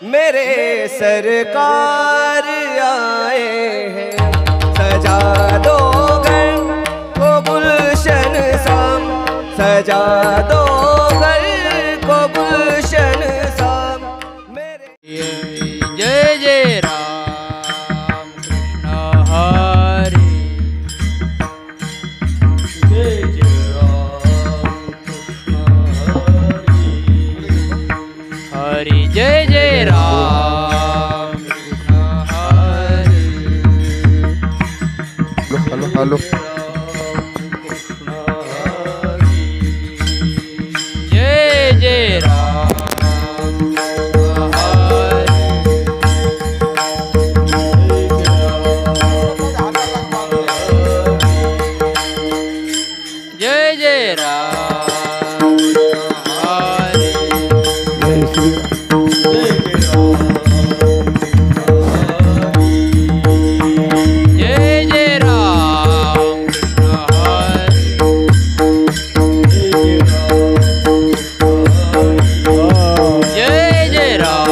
मेरे सरकार आए हैं। सजा दो घर को गुलशन साम, सजा दो घर को गुलशन साम। मेरे जय जय राम कृष्ण हरे, जय जय राम कृष्ण हरे, हरे जय जय राम कृष्ण हरे। हॅलो हॅलो जय जय राम जय जय राम हरे, जय जय राम कृष्ण हरे, जय जय राम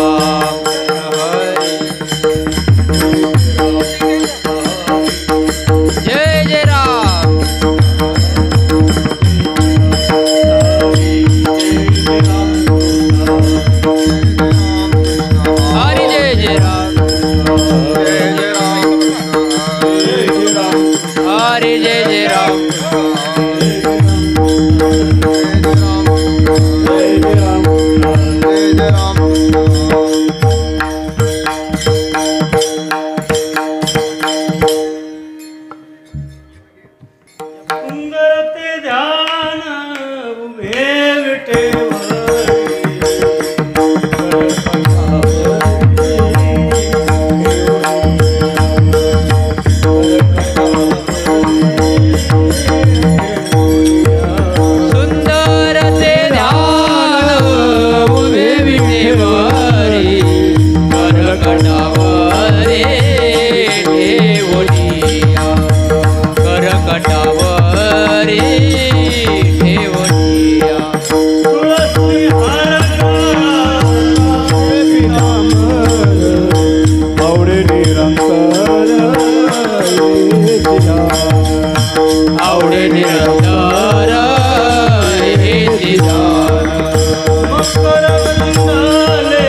हरे, जय जय राम हरि, जय जय राम हरि, जय जय राम सुंदर ते ध्यान उभे सुंदर ते ध्यान उभे विटेवरी, करकटावरे ठेवलिया, करकटावरे ठेवलिया, तुळसी हार आवडे निरंतर आवडे निरंतर हे दिदार, मकर वृंदाले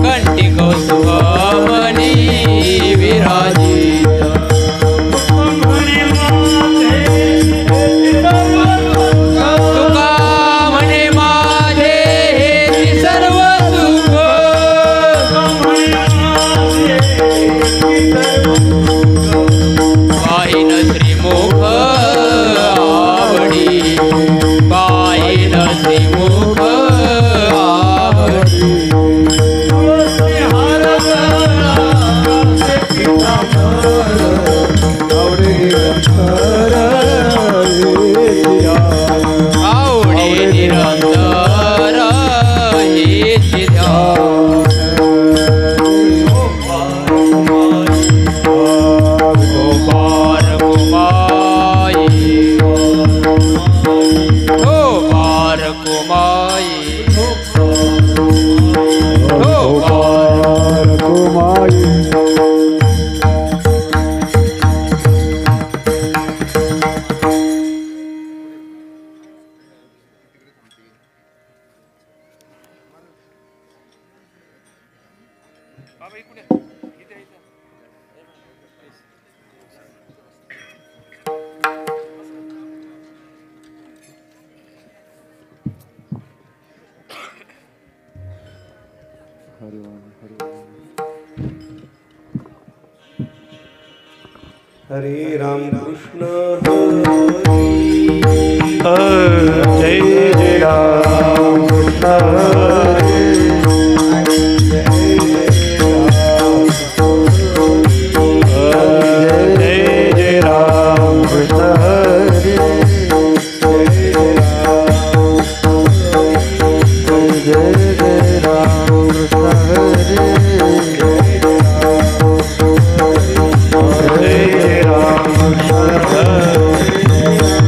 कंटिको सुहामणी विराजित, तुका म्हणे माझे हेची सर्व सुख, पाहिन श्रीमुख आवडी, पाहिन श्रीमुख आवडी, आवडे निरंतर हेची ध्यान, गोपाल कुमाई, गोपाल कुमाई, गोपाल हरे राम कृष्ण हरे, जय जय राम कृष्ण हरे, जय जय राम कृष्ण हरे, जय जय राम कृष्ण हरे, जय राम कृष्ण हरे।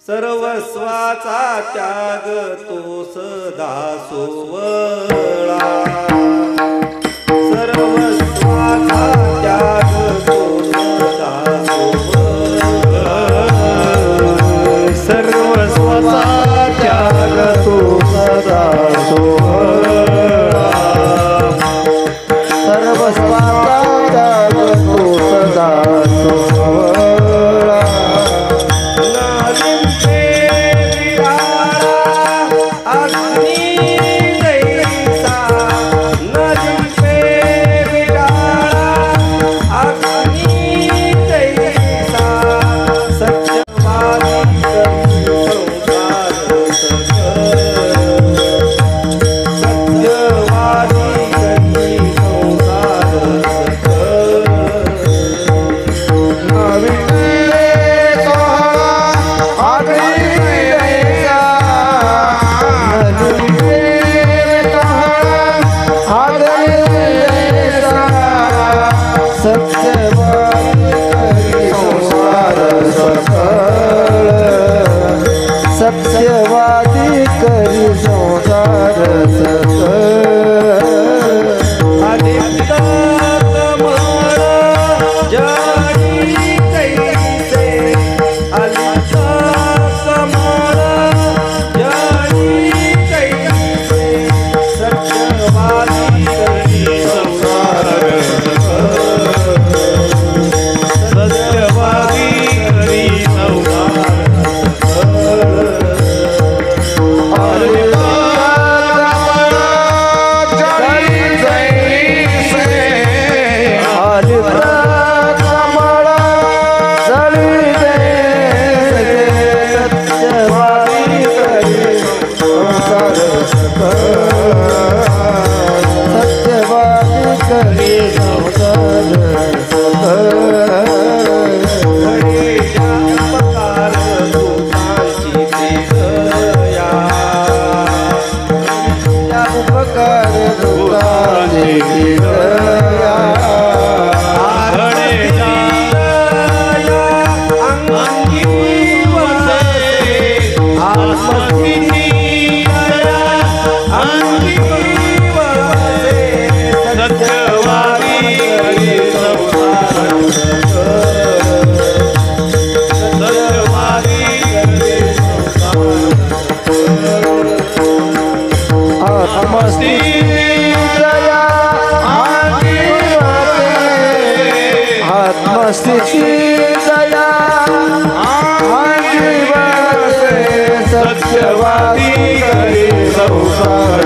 सर्वस्वाचा त्याग तो सदा सोवळा, सर्वस्वाचा त्याग तो सदा सोवळा, सर्वस्वाचा त्याग तो सदा सोवळा, सर्वस्वाचा त्याग तो सदा सोवळा, अग्नी सत्यवादी करी संसार सत आदित्य कमळ जळी कैसे आदित्य कमळ जळी कैसे सत्यवादी करी संसार सत्यवादी करी संसार आत्मस्थिती दया सत्यवादी करी संसार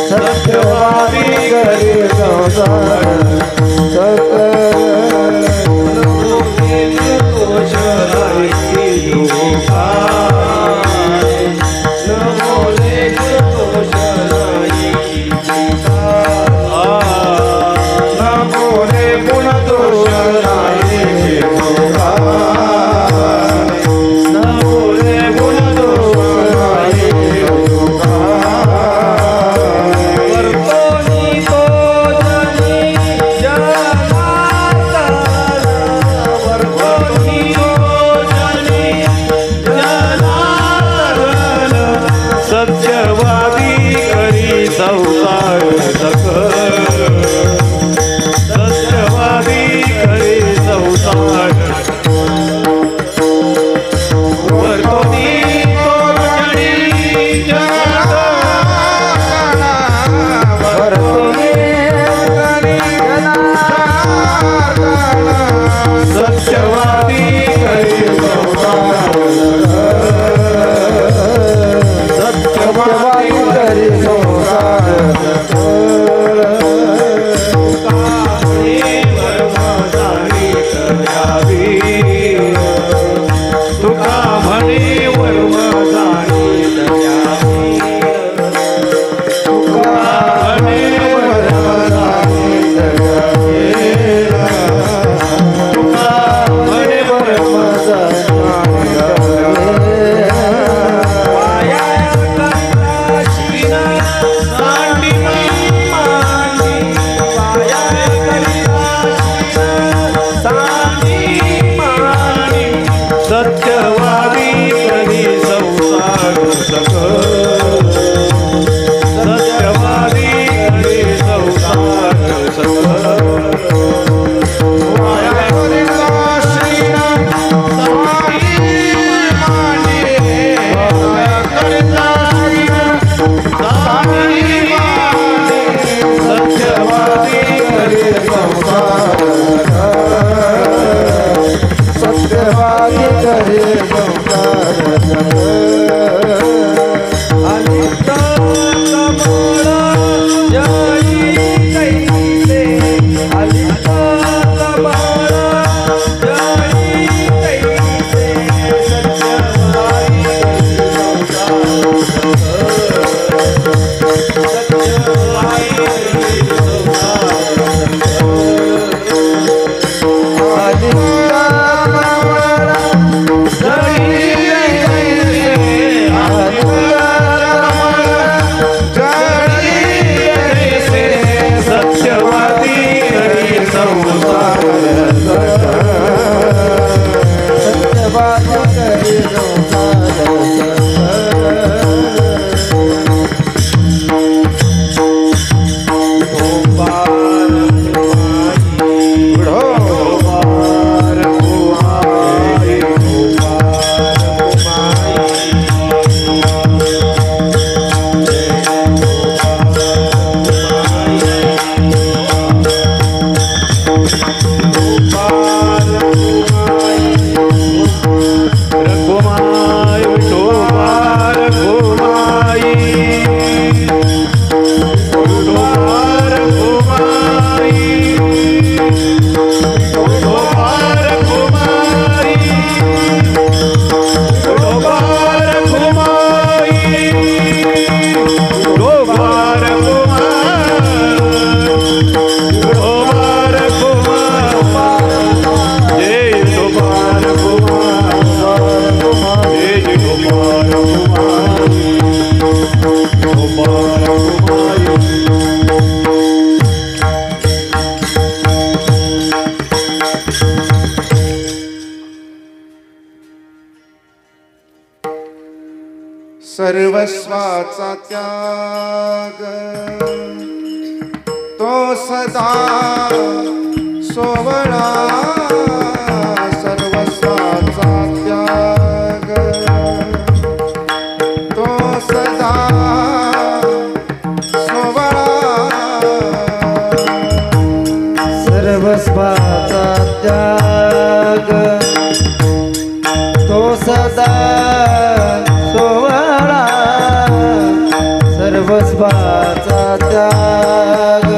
सत्यवादी करी संसार सर्वस्वाचा त्याग तो सदा सोवळा सर्वस्वाचा त्याग तो सदा सोवळा सर्वस्वाचा त्याग तो सदा सोवळा सर्वस्वाचा त्याग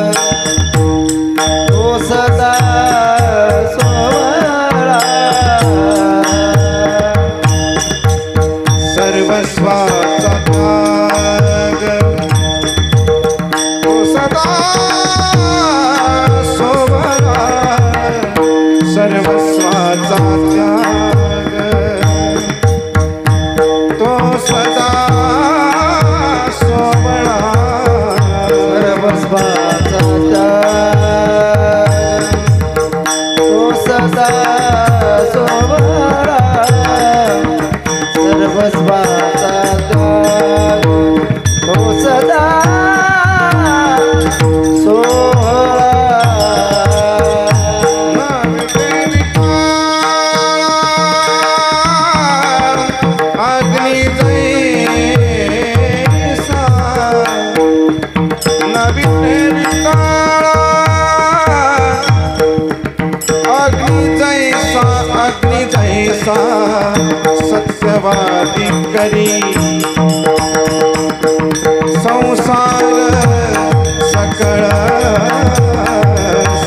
तो सदा सोवळा सर्वस्वाचा त्याग तो सदा सोवळा सर्वस्वाचा त्याग तो सदा सोवळा सर्वस्वाचा त्याग तो सदा सोवळा सर्वस्वाचा त्याग तो सदा सोहळा अग्नि जैसा नवीन काळा अग्नि जैसा सत्यवादी करी संसार सकळ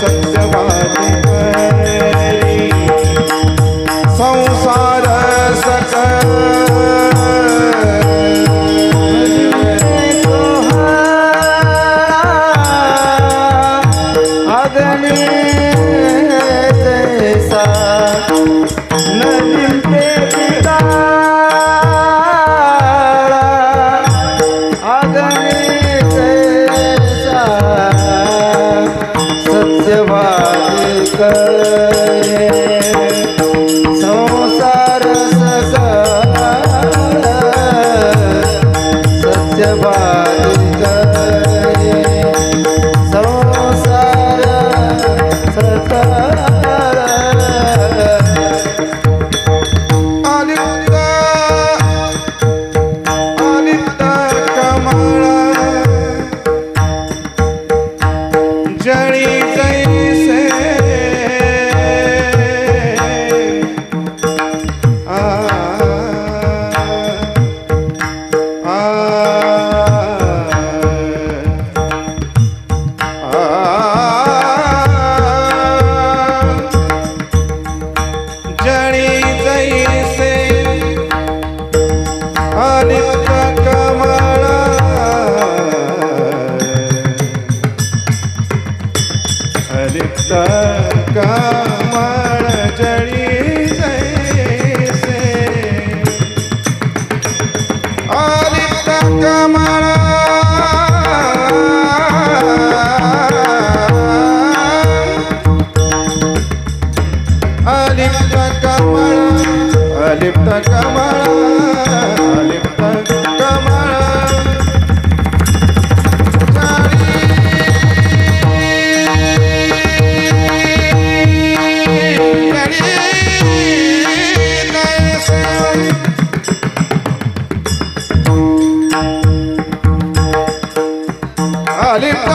सत्यवादी करी संसार सकळ अग्नि जैसा नवीन पेटिका अग्नि जैसा सत्यवादी करे संसार सकळ सत्यवादी करे संसार सकळ आलिप्त कमळ जळी जैसे आ जळी जैसे आलिप्त कमळ आलिप्त कमळ जळी जैसे आलिप्त कमळ अलिप्त कमळ अलिप्त कमळ अलिप्त कमळ अलिप्त अलिप्त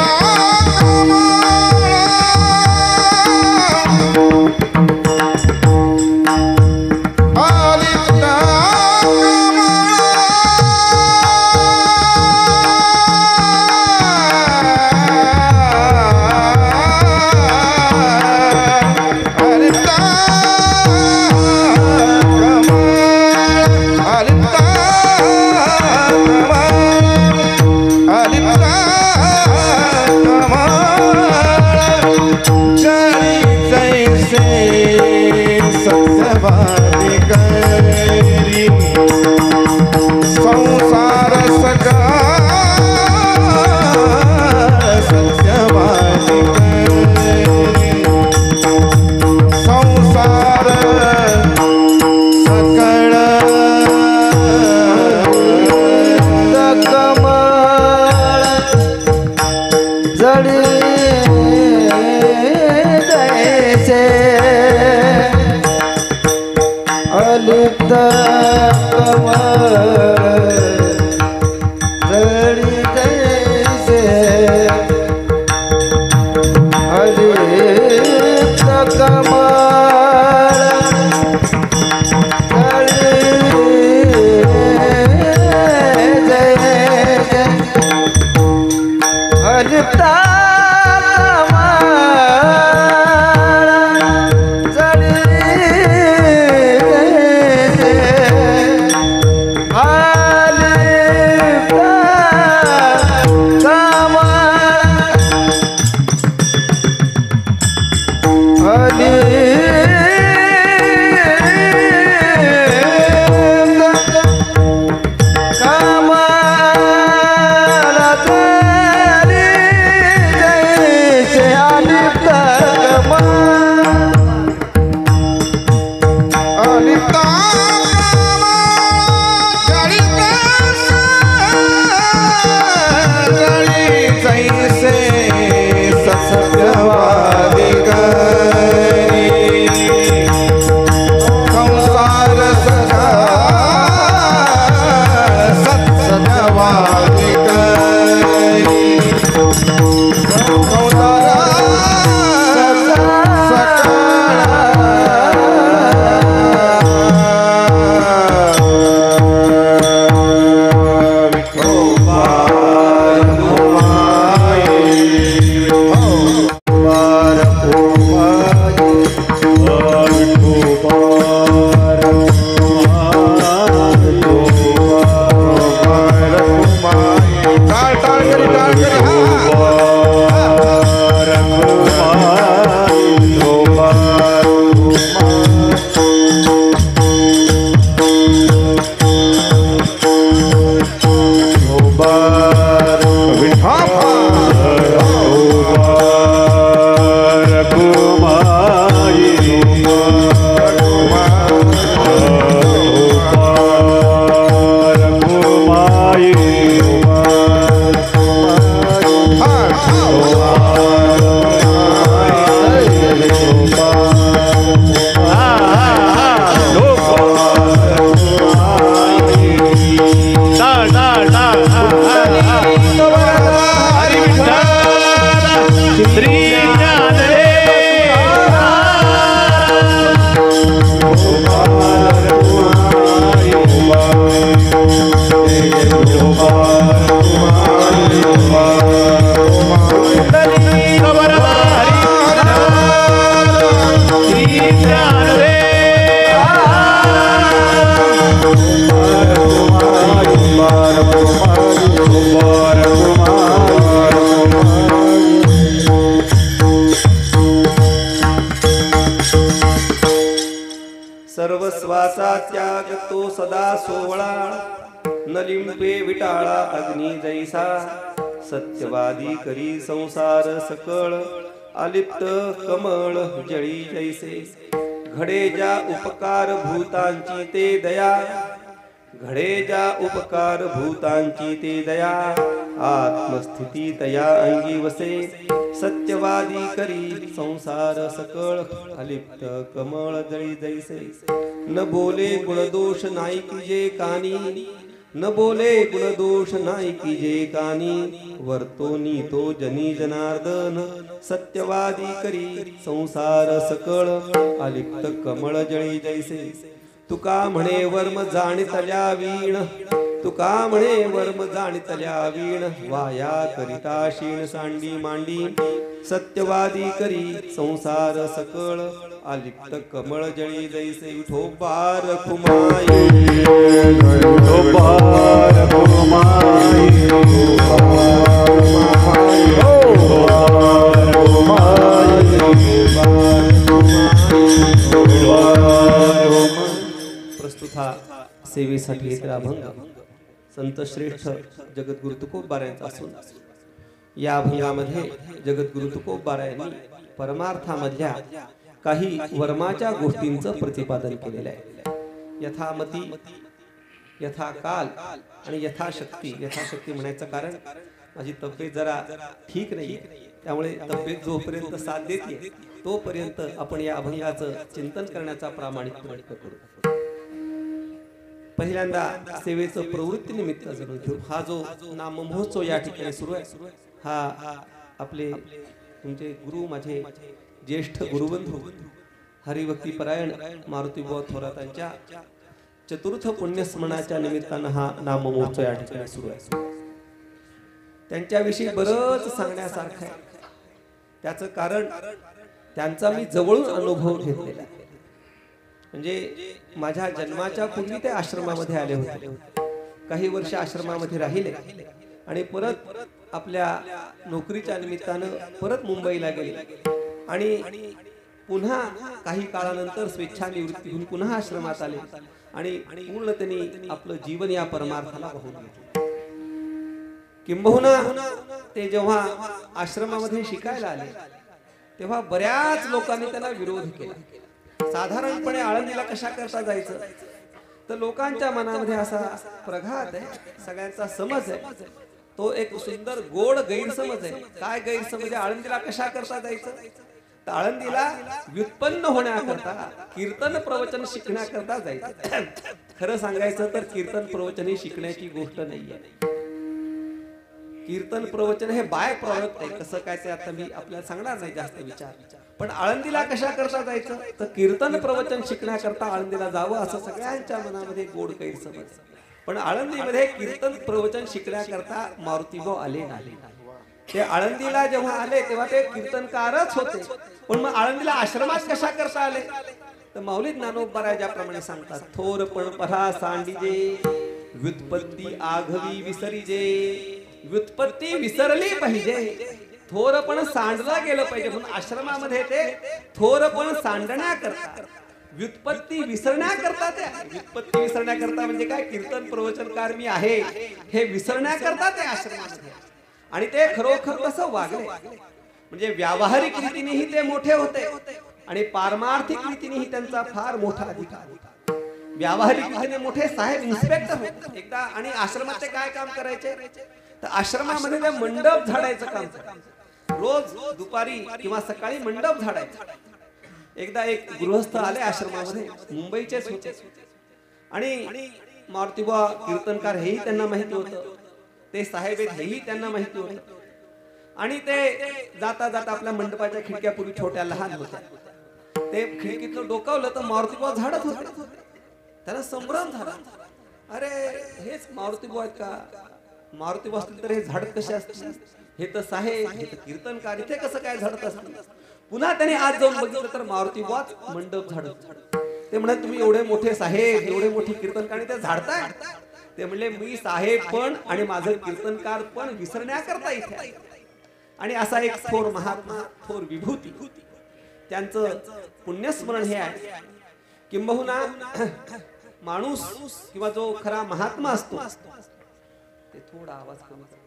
सोवळा न लिंबे विटाळा अग्नी जैसा सत्यवादी करी संसार सकळ अलिप्त कमळ जळी जैसे घडे ज्या उपकार भूतांची ते दया घडे ज्या उपकार भूतांची ते दया आत्मस्थिती तया अंगी वसे सत्यवादी करी संसार सकळ अलिप्त कमळ जळी जैसे न बोले गुणदोष नाही की जे कानी न बोले गुणदोष नाही की जे कानी वर्तोनी तो जनी जनार्दन सत्यवादी करी संसार सकळ अलिप्त कमळ जळी जैसे तुका म्हणे वर्म जाणितल्या वीण तुका म्हणे वर्म जाणितल्या वीण वाया करिता शीण सांडी मांडी सत्यवादी करी संसार सकळ अलिप्त कमळ जळी जैसे विठोबार खुमाई विठोबार खुमाई प्रस्तुत हा सेवेसाठी येथील अभंग संत श्रेष्ठ जगद्गुरु तुकोबा यांचा असून या अभंगामध्ये जगद्गुरु तुकोबा यांनी परमार्थामधल्या काही वर्माच्या गोष्टींचं प्रतिपादन केलेलं आहे. यथामती यथाकाल आणि यथाशक्ती. यथाशक्ती म्हणायचं कारण माझी तब्येत जरा ठीक नाही, त्यामुळे तब्येत जोपर्यंत साथ देते तोपर्यंत आपण या अभंगाचं चिंतन करण्याचा प्रामाणिक प्रयत्न करू. पहिल्यांदा सेवेचं प्रवृत्ती निमित्त जरूर घेऊ. हा जो नाम महोत्सव या ठिकाणी सुरू आहे हा आपले तुमचे गुरु माझे ज्येष्ठ गुरुबंधू हरिभक्ती परायण मारुतीबुवा थोरातांच्या चतुर्थ पुण्यस्मरणाच्या निमित्तानं हा नाम महोत्सव या ठिकाणी सुरू आहे. त्यांच्याविषयी बरंच सांगण्यासारखं आहे. त्याचं कारण त्यांचा मी जवळून अनुभव घेतलेला आहे. म्हणजे माझ्या जन्माच्या पूर्वी ते आश्रमामध्ये आले होते. काही वर्ष आश्रमामध्ये राहिले आणि परत आपल्या नोकरीच्या निमित्तानं परत मुंबईला गेले आणि पुन्हा काही काळानंतर स्वेच्छानिवृत्ती होऊन पुन्हा आश्रमात आले आणि पूर्ण त्यांनी आपलं जीवन या परमार्थाला वाहून घेतलं. किंबहुना ते जेव्हा आश्रमामध्ये शिकायला आले तेव्हा बऱ्याच लोकांनी त्यांना विरोध केला. साधारणपणे आळंदीला कशा करता जायचं तर लोकांच्या मनामध्ये असा प्रघात आहे, सगळ्यांचा समज आहे, तो एक सुंदर गोड गैरसमज आहे. काय गैरसमज आहे? आळंदीला कशा करता जायचं तर आळंदीला व्युत्पन्न होण्याकरता कीर्तन प्रवचन शिकण्याकरता जायचं. खरं सांगायचं तर कीर्तन प्रवचन ही शिकण्याची गोष्ट नाहीये. कीर्तन प्रवचन हे बाय प्रॉडक्ट आहे. कसं काय ते आता मी आपल्याला सांगणार नाही जास्त विचार. पण आळंदीला कशा करता जायचं तर कीर्तन प्रवचन शिकण्याकरता आळंदीला जावं असं सगळ्यांच्या मनामध्ये गोड गैरसमज. पण आळंदीमध्ये कीर्तन प्रवचन शिकण्याकरता मारुतीबुवा आले नाही. ते आळंदीला जेव्हा आले तेव्हा ते कीर्तनकारच होते. पण मग आळंदीला आश्रमात कशा करता आले तर माऊली ज्ञानोबा ज्याप्रमाणे सांगतात, थोर पण परा सांडीजे व्युत्पत्ती आघवी विसरीजे. व्युत्पत्ती विसरली पाहिजे, थोर पण सांडलं गेलं पाहिजे. म्हणून आश्रमामध्ये ते थोर पण सांडण्याकरता व्युत्पत्ती विसरण्याकरता ते व्युत्पत्ती विसरण्याकरता म्हणजे काय, कीर्तन प्रवचनकार मी आहे हे विसरण्याकरता ते आश्रमामध्ये आणि ते खरोखर तसं वागले. म्हणजे व्यावहारिक रीतीनेही ते मोठे होते आणि पारमार्थिक रीतीनेही त्यांचा फार मोठा अधिकार होता. व्यावहारिक रीतीने मोठे साहेब इन्स्पेक्टर होते एकदा. आणि आश्रमात ते काय काम करायचे तर आश्रमामध्ये ते मंडप झाडायचं काम करायचं. रोज दुपारी किंवा सकाळी मंडप झाडायचं. एकदा एक गृहस्थ आले आश्रमामध्ये, मुंबईचेच होते आणि मारुतीबुवा कीर्तनकार हेही त्यांना माहिती होतं, ते साहेब आहेत हेही त्यांना माहिती होतं. आणि ते जाता जाता आपल्या मंडपाच्या खिडक्या पूर्वी छोट्या लहान होत्या. ते खिडकीतलं डोकावलं तर मारुतीबुवा झाडत होते. त्याला संभ्रम झाला, अरे हेच मारुतीबुवा आहेत का? मारुतीबुवा असतील तर हे झाडत कसे असतील? हे तर साहेब, हे तर कीर्तनकार, इथे कसं काय झाडत असतील? पुन्हा त्याने आज जाऊन बघितलं तर मारुतीबुवाच मंडप झाडत. ते म्हणत, तुम्ही एवढे मोठे साहेब, एवढे मोठे कीर्तनकार ते झाडताय? ते म्हणले, मी साहेब पण आणि माझं कीर्तनकार पण विसरण्याकरता इथे आहे. आणि असा एक थोर महात्मा, थोर विभूती, त्यांचं पुण्यस्मरण हे आहे. किंबहुना माणूस किंवा जो खरा महात्मा असतो ते थोडा आवाज कमी करा.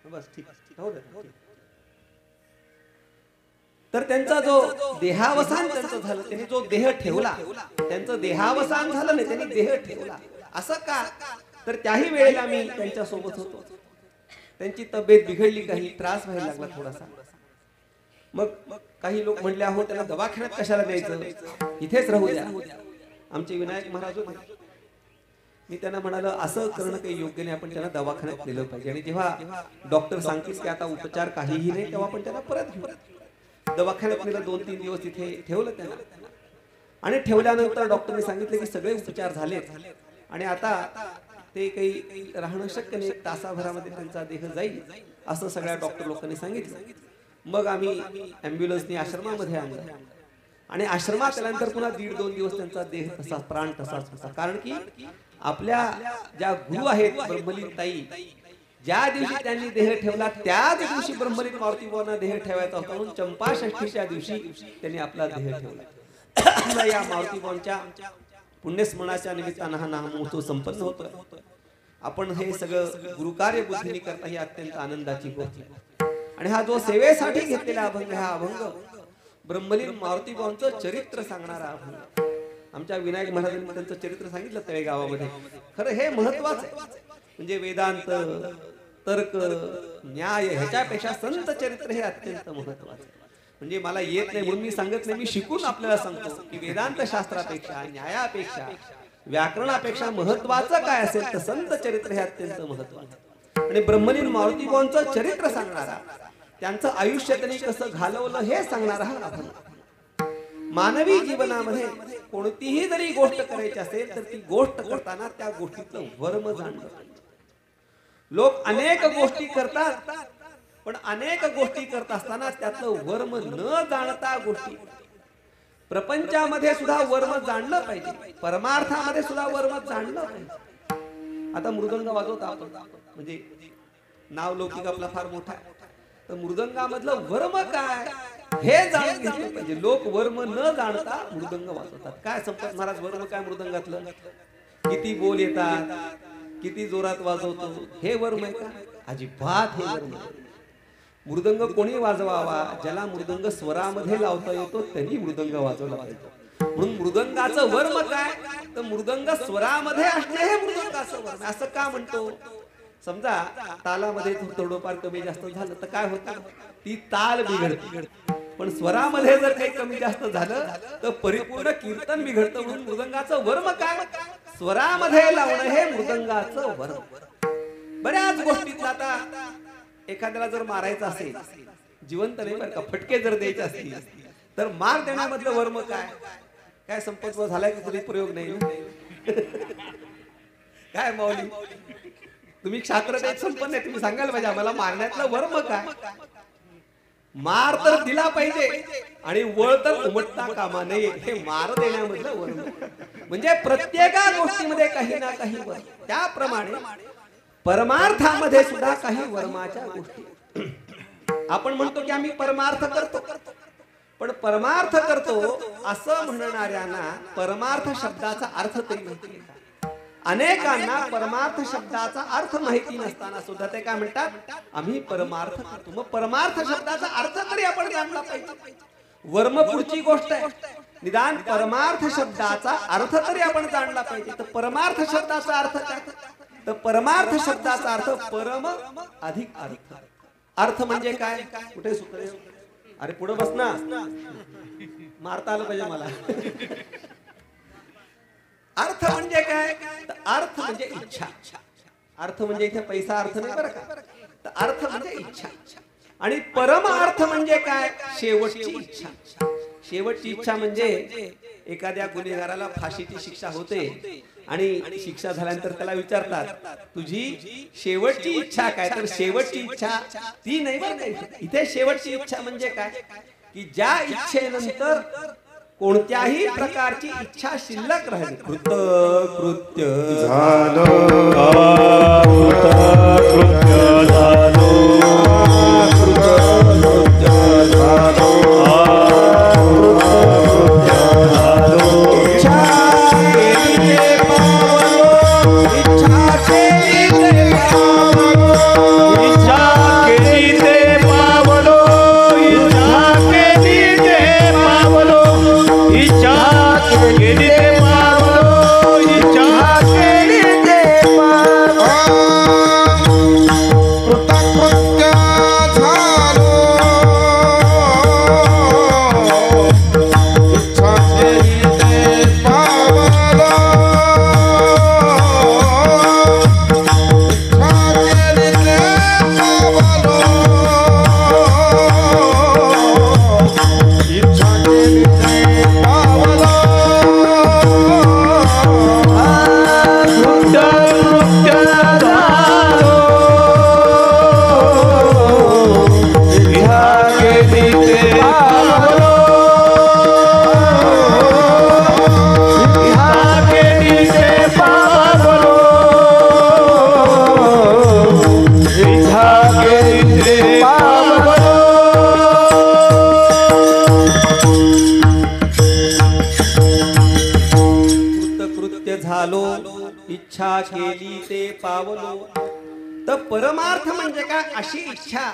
बस ठीक हो दे. तर त्यांचा जो देहावसान त्यांचं झालं, त्यांनी जो देह ठेवला, त्यांचं देहावसान झालं नाही, त्यांनी देह ठेवला. असं का? तर त्याही वेळेला मी त्यांच्या सोबत होतो. त्यांची तब्येत बिघडली, काही त्रास व्हायला लागला थोडासा. मग काही लोक म्हणले, अहो त्याला दवाखान्यात कशाला द्यायचं, इथेच राहू द्या. आमचे विनायक महाराज होते. मी त्यांना म्हणालो, असं करणं काही योग्य नाही, आपण त्यांना दवाखान्यात नेलं पाहिजे. आणि जेव्हा डॉक्टर सांगतील की आता उपचार काहीही नाही, तेव्हा आपण त्यांना परत घेऊ. दवाखान्यात नेलं, 2-3 दिवस तिथे ठेवलं त्यांना. आणि ठेवल्यानंतर डॉक्टरने सांगितलं की सगळे उपचार झालेत आणि आता ते काही राहणं शक्य नाही, 1 तासाभरामध्ये त्यांचा देह जाईल असं सगळ्या डॉक्टर लोकांनी सांगितलं. मग आम्ही ॲम्ब्युलन्सनी आश्रमामध्ये आणलं आणि आश्रमात आल्यानंतर पुन्हा 1.5-2 दिवस त्यांचा देह तसाच, प्राण तसाच होता. कारण की आपल्या ज्या गुरु आहेत ब्रह्मलीन ताई, ज्या दिवशी त्यांनी देह ठेवला त्याच दिवशी ब्रह्मलीन मारुतीबाबांना देह ठेवायचा होता, म्हणून चंपा षष्ठीच्या दिवशी त्यांनी आपला देह ठेवला. या मारुतीबाबांच्या पुण्यस्मरणाच्या निमित्तानं हा नामोत्सव संपन्न होतो. आपण हे सगळं गुरुकार्य बुद्धीने करता ही अत्यंत आनंदाची गोष्ट. आणि हा जो सेवेसाठी घेतलेला अभंग, हा अभंग ब्रह्मलीन मारुतीबाबांचं चरित्र सांगणारा अभंग. आमच्या विनायक महाराजांनी त्यांचं चरित्र सांगितलं तळेगावामध्ये. खरं हे महत्वाचं आहे. म्हणजे वेदांत, तर्क, न्याय ह्याच्यापेक्षा संत चरित्र हे अत्यंत महत्वाचं आहे. म्हणजे मला येत नाही म्हणून मी सांगत नाही, मी शिकून आपल्याला सांगतो की वेदांत शास्त्रापेक्षा, न्यायापेक्षा, व्याकरणापेक्षा महत्वाचं काय असेल तर संत चरित्र हे अत्यंत महत्वाचं. आणि ब्रह्मलीन मारुतीबाबांचं चरित्र सांगणारा, त्यांचं आयुष्य त्यांनी कसं घालवलं हे सांगणारा हा अभंग. मानवी जीवनामध्ये कोणतीही जरी गोष्ट करायची असेल तर ती गोष्ट करताना त्या गोष्टीचं वर्म जाणलं पाहिजे. लोक अनेक गोष्टी करतात, पण अनेक गोष्टी करत असताना त्यातलं वर्म न जाणता गोष्टी. प्रपंचामध्ये सुद्धा वर्म जाणलं पाहिजे, परमार्थामध्ये सुद्धा वर्म जाणलं पाहिजे. आता मृदंग वाजवता आपण, म्हणजे नाव लौकिक आपला फार मोठा आहे, तर मृदंगामधलं वर्म काय हे जाणून घेतलं पाहिजे. लोक वर्म न जाणता मृदंग वाजवतात. काय संपत महाराज वर्म काय मृदंगातलं? किती बोल येतात, किती जोरात वाजवतो, हे वर्म आहे का? अजिबात हे वर्म आहे. मृदंग कोणी वाजवावा? ज्याला मृदंग स्वरामध्ये लावता येतो त्यांनी मृदंग वाजवला पाहिजे. म्हणून मृदंगाचं वर्म काय? तर मृदंग स्वरामध्ये असणे हे मृदंगाचं वर्म. असं का म्हणतो? समजा तालामध्ये थोडंफार कमी जास्त झालं तर काय होतं? ती ताल बिघडते. पण स्वरामध्ये जर काही कमी जास्त झालं तर परिपूर्ण कीर्तन बिघडतं. म्हणून मृदंगाचं वर्म काय? स्वरामध्ये लावणं हे मृदंगाचं वर्म. बऱ्याच गोष्टीत आता एखाद्याला जर मारायचं असेल, जिवंत नाही बरं का, फटके जर द्यायचे असतील तर मार देण्यामधलं वर्म काय? काय संपत्व झालाय की कधी प्रयोग नाही? काय माऊली, तुम्ही क्षात्र संपन्न आहे, तुम्ही सांगायला पाहिजे आम्हाला मारण्यातलं वर्म काय? मार तर दिला पाहिजे आणि वळ तर उमटता कामा नये, हे मार देण्यामधलं वर्म. म्हणजे प्रत्येक गोष्टीमध्ये काही ना काही वर्म. त्याप्रमाणे परमार्थामध्ये सुद्धा काही वर्माच्या गोष्टी. आपण म्हणतो की आम्ही परमार्थ करतो, पण परमार्थ करतो असं म्हणणाऱ्यांना परमार्थ शब्दाचा अर्थ तरी माहिती नाही. अनेकांना परमार्थ शब्दाचा अर्थ माहिती नसताना सुद्धा ते काय म्हणतात? आम्ही परमार्थ करतो. मग परमार्थ शब्दाचा अर्थ तरी आपण जाणला पाहिजे. वर्म पुढची गोष्ट आहे, निदान परमार्थ शब्दाचा अर्थ तरी आपण जाणला पाहिजे. तर परमार्थ शब्दाचा अर्थ काय? तर परमार्थ शब्दाचा अर्थ परम अधिक अर्थ. अर्थ म्हणजे काय? कुठे सूत्र? अरे पुढे बस ना, मारता आलं पाहिजे मला. अर्थ म्हणजे काय? तर अर्थ म्हणजे इच्छा. अर्थ म्हणजे इथे पैसा अर्थ नाही बरं का. तर अर्थ म्हणजे इच्छा. आणि परम अर्थ म्हणजे काय? शेवटची इच्छा. शेवटची इच्छा म्हणजे एखाद्या गुन्हेगाराला फाशीची शिक्षा होते आणि शिक्षा झाल्यानंतर त्याला विचारतात तुझी शेवटची इच्छा काय? तर शेवटची इच्छा ती नाही बरं का. इथे शेवटची इच्छा म्हणजे काय? की ज्या इच्छेनंतर कोणत्याही प्रकारची इच्छा शिल्लक राहिली कृत कृत्य झालो कृत्य झालो कृत्य झालो इच्छा केली ते पावलो इच्छा केली ते पावलो इच्छा केली ते पावलो इच्छा केली ते पावलो इच्छा केली ते पावलो इच्छा केली ते पावलो कृतकृत्य झालो इच्छा केली ते पावलो इच्छा केली ते पावलो इच्छा केली ते पावलो कृत्य कृत्य झालो इच्छा केली ते पावलो इच्छा केली ते पावलो इच्छा केली ते पावलो कृतकृत्य झालो इच्छा केली ते पावलो तर परमार्थ म्हणजे काय अशी इच्छा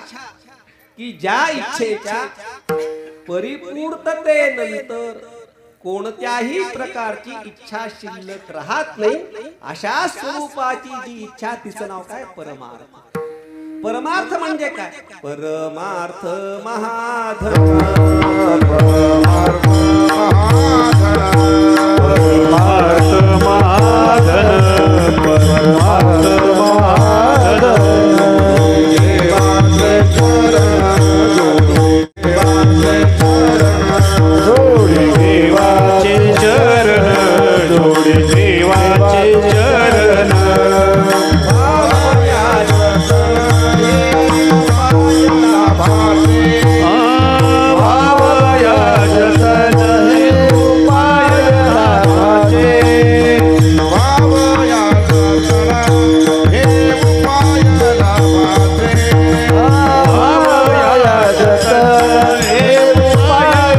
की ज्या इच्छेच्या परिपूर्ततेनंतर कोणत्याही प्रकारची इच्छा शिल्लक राहत नाही अशा स्वरूपाची जी इच्छा तिचं नाव काय परमार्थ परमार्थ म्हणजे काय परमार्थ महाधन परमार्थ महाधन परमार्थ महाधन देवाचे चरण जोडी देवाचे चरण जोडी देवाचे चरण भावया जतन हे उपाय लाभाचे भावया जतन हे उपाय लाभाचे भावया जतन हे उपाय लाभाचे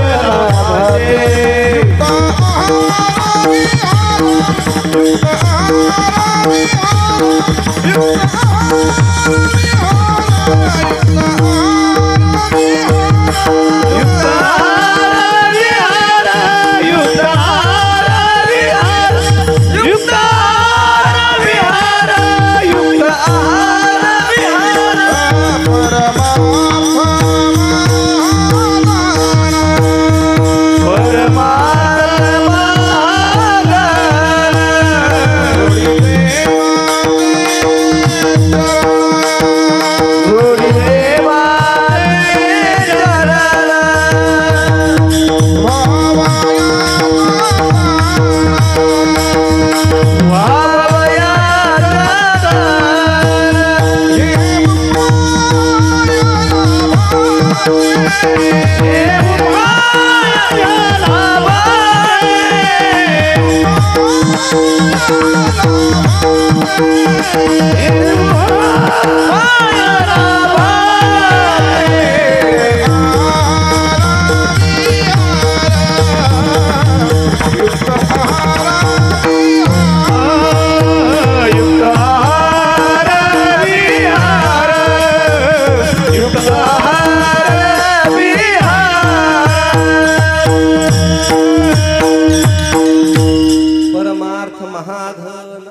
परमार्थ महाधन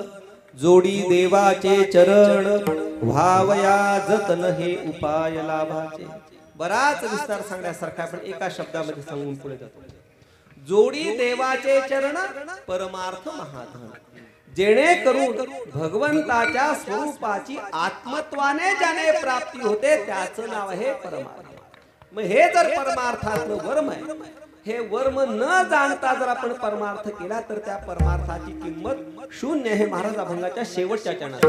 जोडी देवाचे चरण व्हावया जतन हे उपाय लाभाचे बराच विस्तार सांगण्यासारखा आपण एका शब्दामध्ये सांगून पुढे जातो जोडी देवाचे चरण परमार्थ महाधन जेणेकरून भगवंताच्या स्वरूपाची आत्मत्वाने ज्याने प्राप्ती होते त्याचं नाव आहे परमार्थ मग हे जर परमार्थातलं वर्म आहे हे वर्म न जाणता जर आपण परमार्थ केला तर त्या परमार्थाची किंमत शून्य हे महाराज अभंगाच्या शेवटच्या चरणात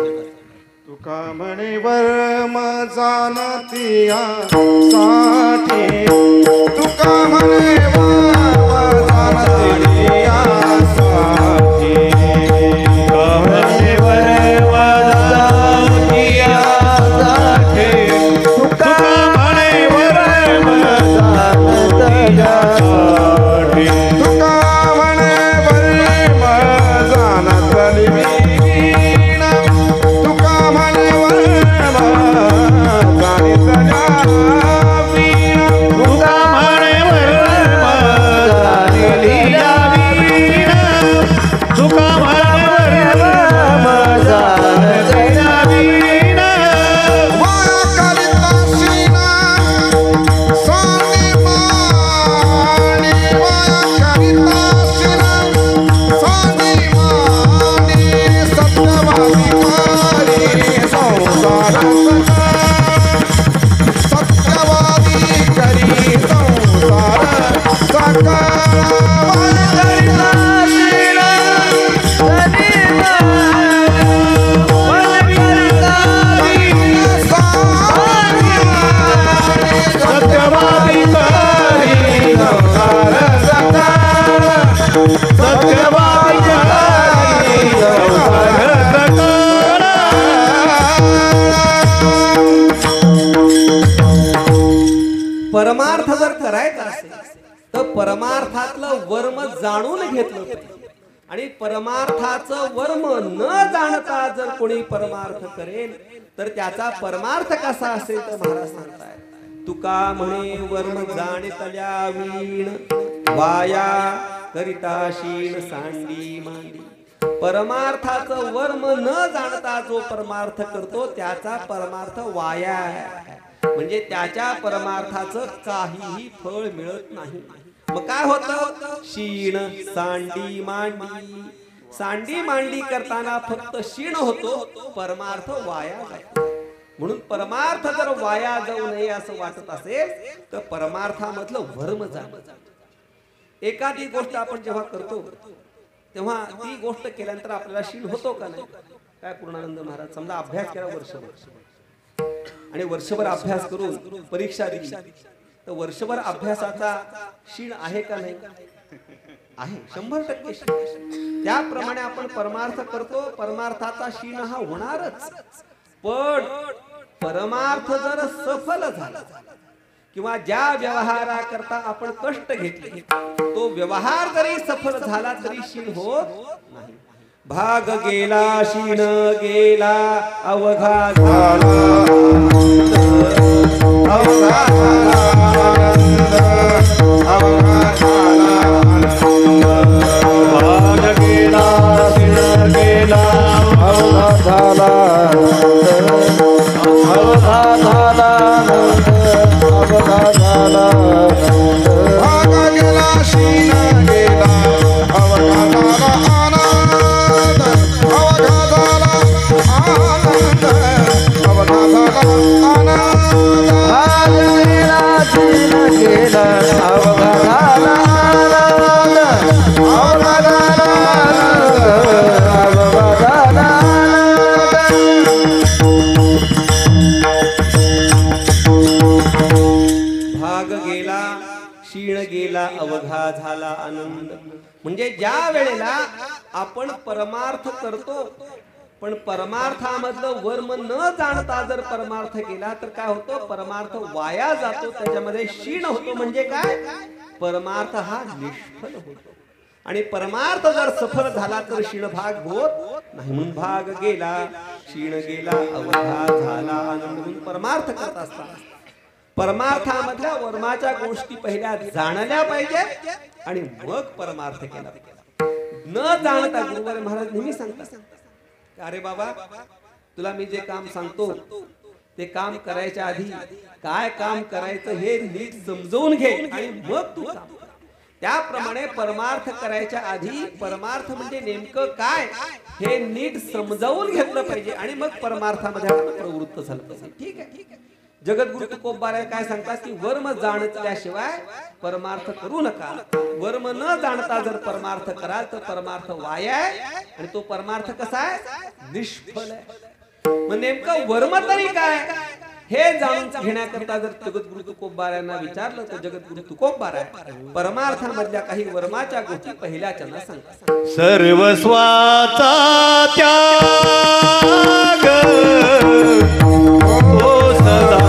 तुका म्हणे वर्म जाणतिया साठी तुका म्हणे वर्म जाणती म्हणे वर्म जाणती तुका म्हणे वर्म जाणती तुका म्हणे वर्म जाणतली वीण तुका म्हणे वर्म जाणतल्या वीण तुका म्हणे वर्म जाणलेल्या वीण तुका म्हणे वर्म जाणलेल्या वीण माया करिता सीना सोनी मानी माया करिता सीना सोनी मानी सत्यवादी करी संसार सत्यवादी करी संसार सकाळ सत्यवादी करी संसार सकाळ सत्यवादी करी संसार सकाळ परमार्थ जर करायचा असेल तर परमार्थातलं वर्म जाणून घेतलं पाहिजे. आणि परमार्थाचं वर्म न जाणता जर कोणी परमार्थ करेल तर त्याचा परमार्थ कसा असेल तर महाराज सांगताय तुका म्हणे वर्म जाणितल्या वीण वाया करिता शीण सांडी मांडी. परमार्थाचं वर्म न जाणता जो परमार्थ करतो त्याचा परमार्थ वाया आहे. म्हणजे त्याच्या परमार्थाचं काहीही फळ मिळत नाही. मग काय होतं शीण सांडी मांडी. सांडी मांडी करताना फक्त शीण होतो परमार्थ वाया जातो. म्हणून परमार्थ जर वाया जाऊ नये असं वाटत असेल तर परमार्थामधलं वर्म जाणं. एखादी गोष्ट आपण जेव्हा करतो तेव्हा ती गोष्ट केल्यानंतर आपल्याला शीण होतो का नाही. काय पूर्णानंद महाराज समजा अभ्यास केला वर्षभर आणि वर्षभर अभ्यास करून परीक्षा दिली तर वर्षभर अभ्यासाचा शीण आहे का नाही. आहे 100% शीण. त्याप्रमाणे आपण परमार्थ करतो परमार्थाचा शीण हा होणारच. पण परमार्थ जर सफल झाला किंवा ज्या व्यवहाराकरता आपण कष्ट घेतले तो व्यवहार जरी सफल झाला तरी शीण होत नाही. भाग गेला शीण गेला अवघा झाला अवघा झाला आनंद अवघा झाला आनंद भाग गेला शीण गेला अवघा झाला अवघा झाला अवघा झाला भाग गेला शीण गेला अवघा झाला आनंद अवघा झाला आनंद अवघा झाला आनंद भाग गेला शीण गेला अवघा झाला आनंद अवघा झाला आनंद अवघा झाला भाग गेला शीण गेला अवघा झाला आनंद. म्हणजे ज्या वेळेला आपण परमार्थ करतो पण परमार्थामधलं वर्म न जाणता जर परमार्थ केला तर काय होतं परमार्थ वाया जातो. त्याच्यामध्ये शीण होतो. म्हणजे काय परमार्थ हा निष्फल होतो. आणि परमार्थ जर सफल झाला तर शीण भाग होत नाही. म्हणून भाग गेला शीण गेला अवघा झाला आनंद. म्हणून परमार्थ करत असताना परमार्थामधल्या वर्माच्या गोष्टी पहिल्या जाणल्या पाहिजेत आणि मग परमार्थ केला पाहिजे. न जाणता गुरुवार महाराज नेहमी सांगतात अरे बाबा तुला मी जे काम सांगतो ते काम करायच्या आधी काय काम करायचं हे नीट समजून घे आणि मग तू काम कर. त्याप्रमाणे परमार्थ करायच्या आधी परमार्थ म्हणजे नेमकं काय हे नीट समजावून घेतलं पाहिजे आणि मग परमार्थामध्ये आपण प्रवृत्त झालं पाहिजे. ठीक आहे. जगद्गुरु तुकोबाराय काय सांगतात की वर्म जाणल्याशिवाय परमार्थ करू नका. वर्म न जाणता जर परमार्थ कराल तर परमार्थ वाया आहे आणि तो परमार्थ कसा आहे निष्फल आहे. मग नेमकं वर्म तरी काय हे जाणून घेण्याकरता जर जगद्गुरु तुकोबारायांना विचारलं तर जगद्गुरु तुकोबाराय परमार्थामधल्या काही वर्माच्या गोष्टी पहिल्या चरणात सांगतात. सर्वस्वाचा त्याग तो सदा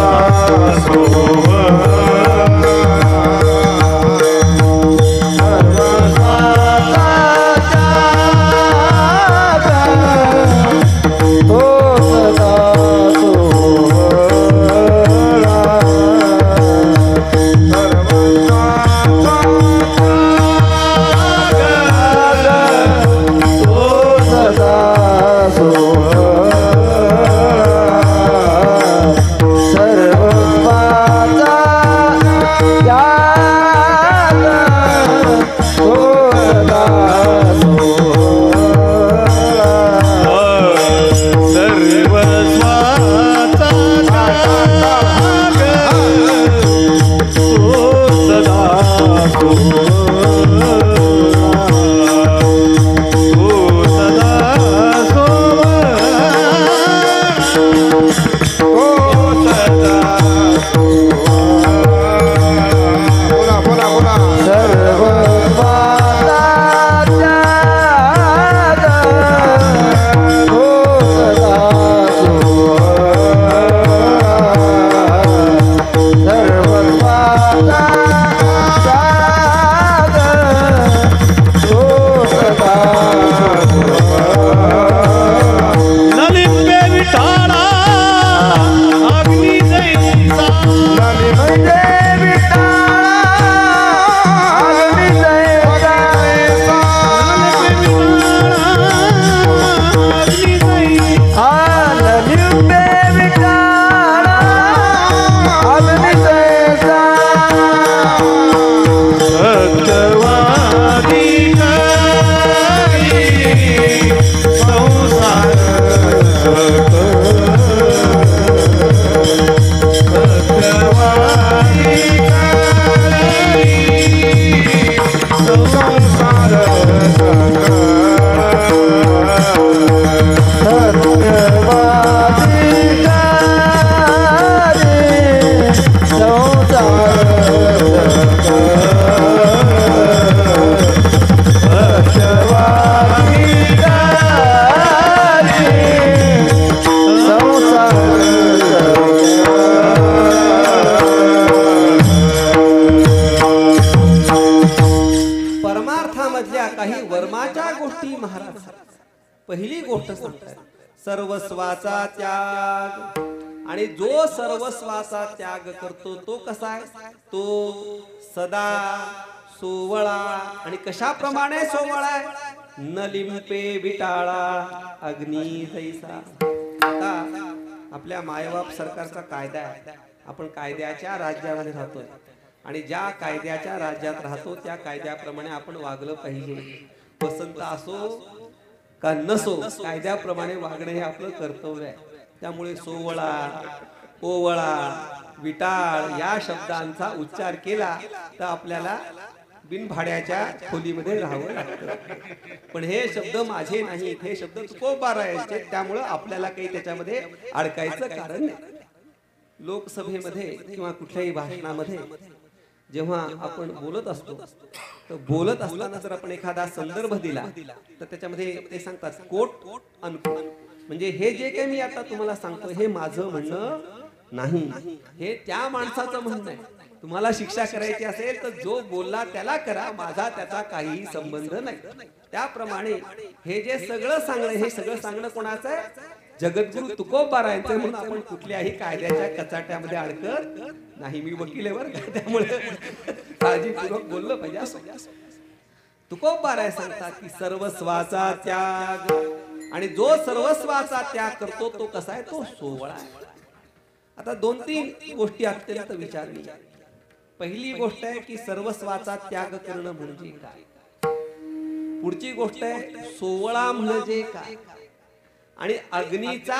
पहिली गोष्ट सांगतात सर्वस्वाचा त्याग. आणि जो सर्वस्वाचा त्याग करतो तो कसा आहे? तो सदा सोवळा. आणि कशाप्रमाणे सोवळा आहे? न लिंपे विटाळा अग्नी जैसा. आता आपल्या मायबाप सरकारचा कायदा आहे. आपण कायद्याच्या राज्यामध्ये राहतोय आणि ज्या कायद्याच्या राज्यात राहतो त्या कायद्याप्रमाणे आपण वागलं पाहिजे. पसंत असो का नसो कायद्याप्रमाणे वागणे हे आपलं कर्तव्य आहे. त्यामुळे सोवळा, ओवळा, विटाळ या शब्दांचा उच्चार केला तर आपल्याला बिनभाड्याच्या खोलीमध्ये राहावं लागतं. पण हे शब्द माझे नाहीत, हे शब्द तुकोबारायांचे. त्यामुळं आपल्याला काही त्याच्यामध्ये अडकायचं कारण नाही. लोकसभेमध्ये किंवा कुठल्याही भाषणामध्ये जेव्हा आपण बोलत असतो तर बोलत असताना जर आपण एखादा संदर्भ दिला तर त्याच्यामध्ये ते सांगतात कोट अनकोट. म्हणजे हे जे काही मी आता तुम्हाला सांगतो हे माझं म्हणणं नाही, हे त्या माणसाचं म्हणणं आहे. तुम्हाला शिक्षा करायची असेल तर जो बोलला त्याला करा, माझा त्याचा काही संबंध नाही. त्याप्रमाणे हे जे सगळं सांगणं, हे सगळं सांगणं कोणाचं आहे? जगद्गुरु तुकोबारायांचे. म्हणून आपण कुठल्याही कायद्याच्या कचाट्यामध्ये अडकत नाही. मी वकील आहे बरं का, त्यामुळे काळजीपूर्वक बोललं पाहिजे. असं तुकोबाराय सांगतात की सर्वस्वाचा त्याग. आणि जो सर्वस्वाचा त्याग करतो तो कसा आहे? तो सोवळा आहे. आता 2-3 गोष्टी अत्यंत विचारली. पहिली गोष्ट आहे की सर्वस्वाचा त्याग करणं म्हणजे काय. पुढची गोष्ट आहे सोवळा म्हणजे काय. आणि अग्नीचा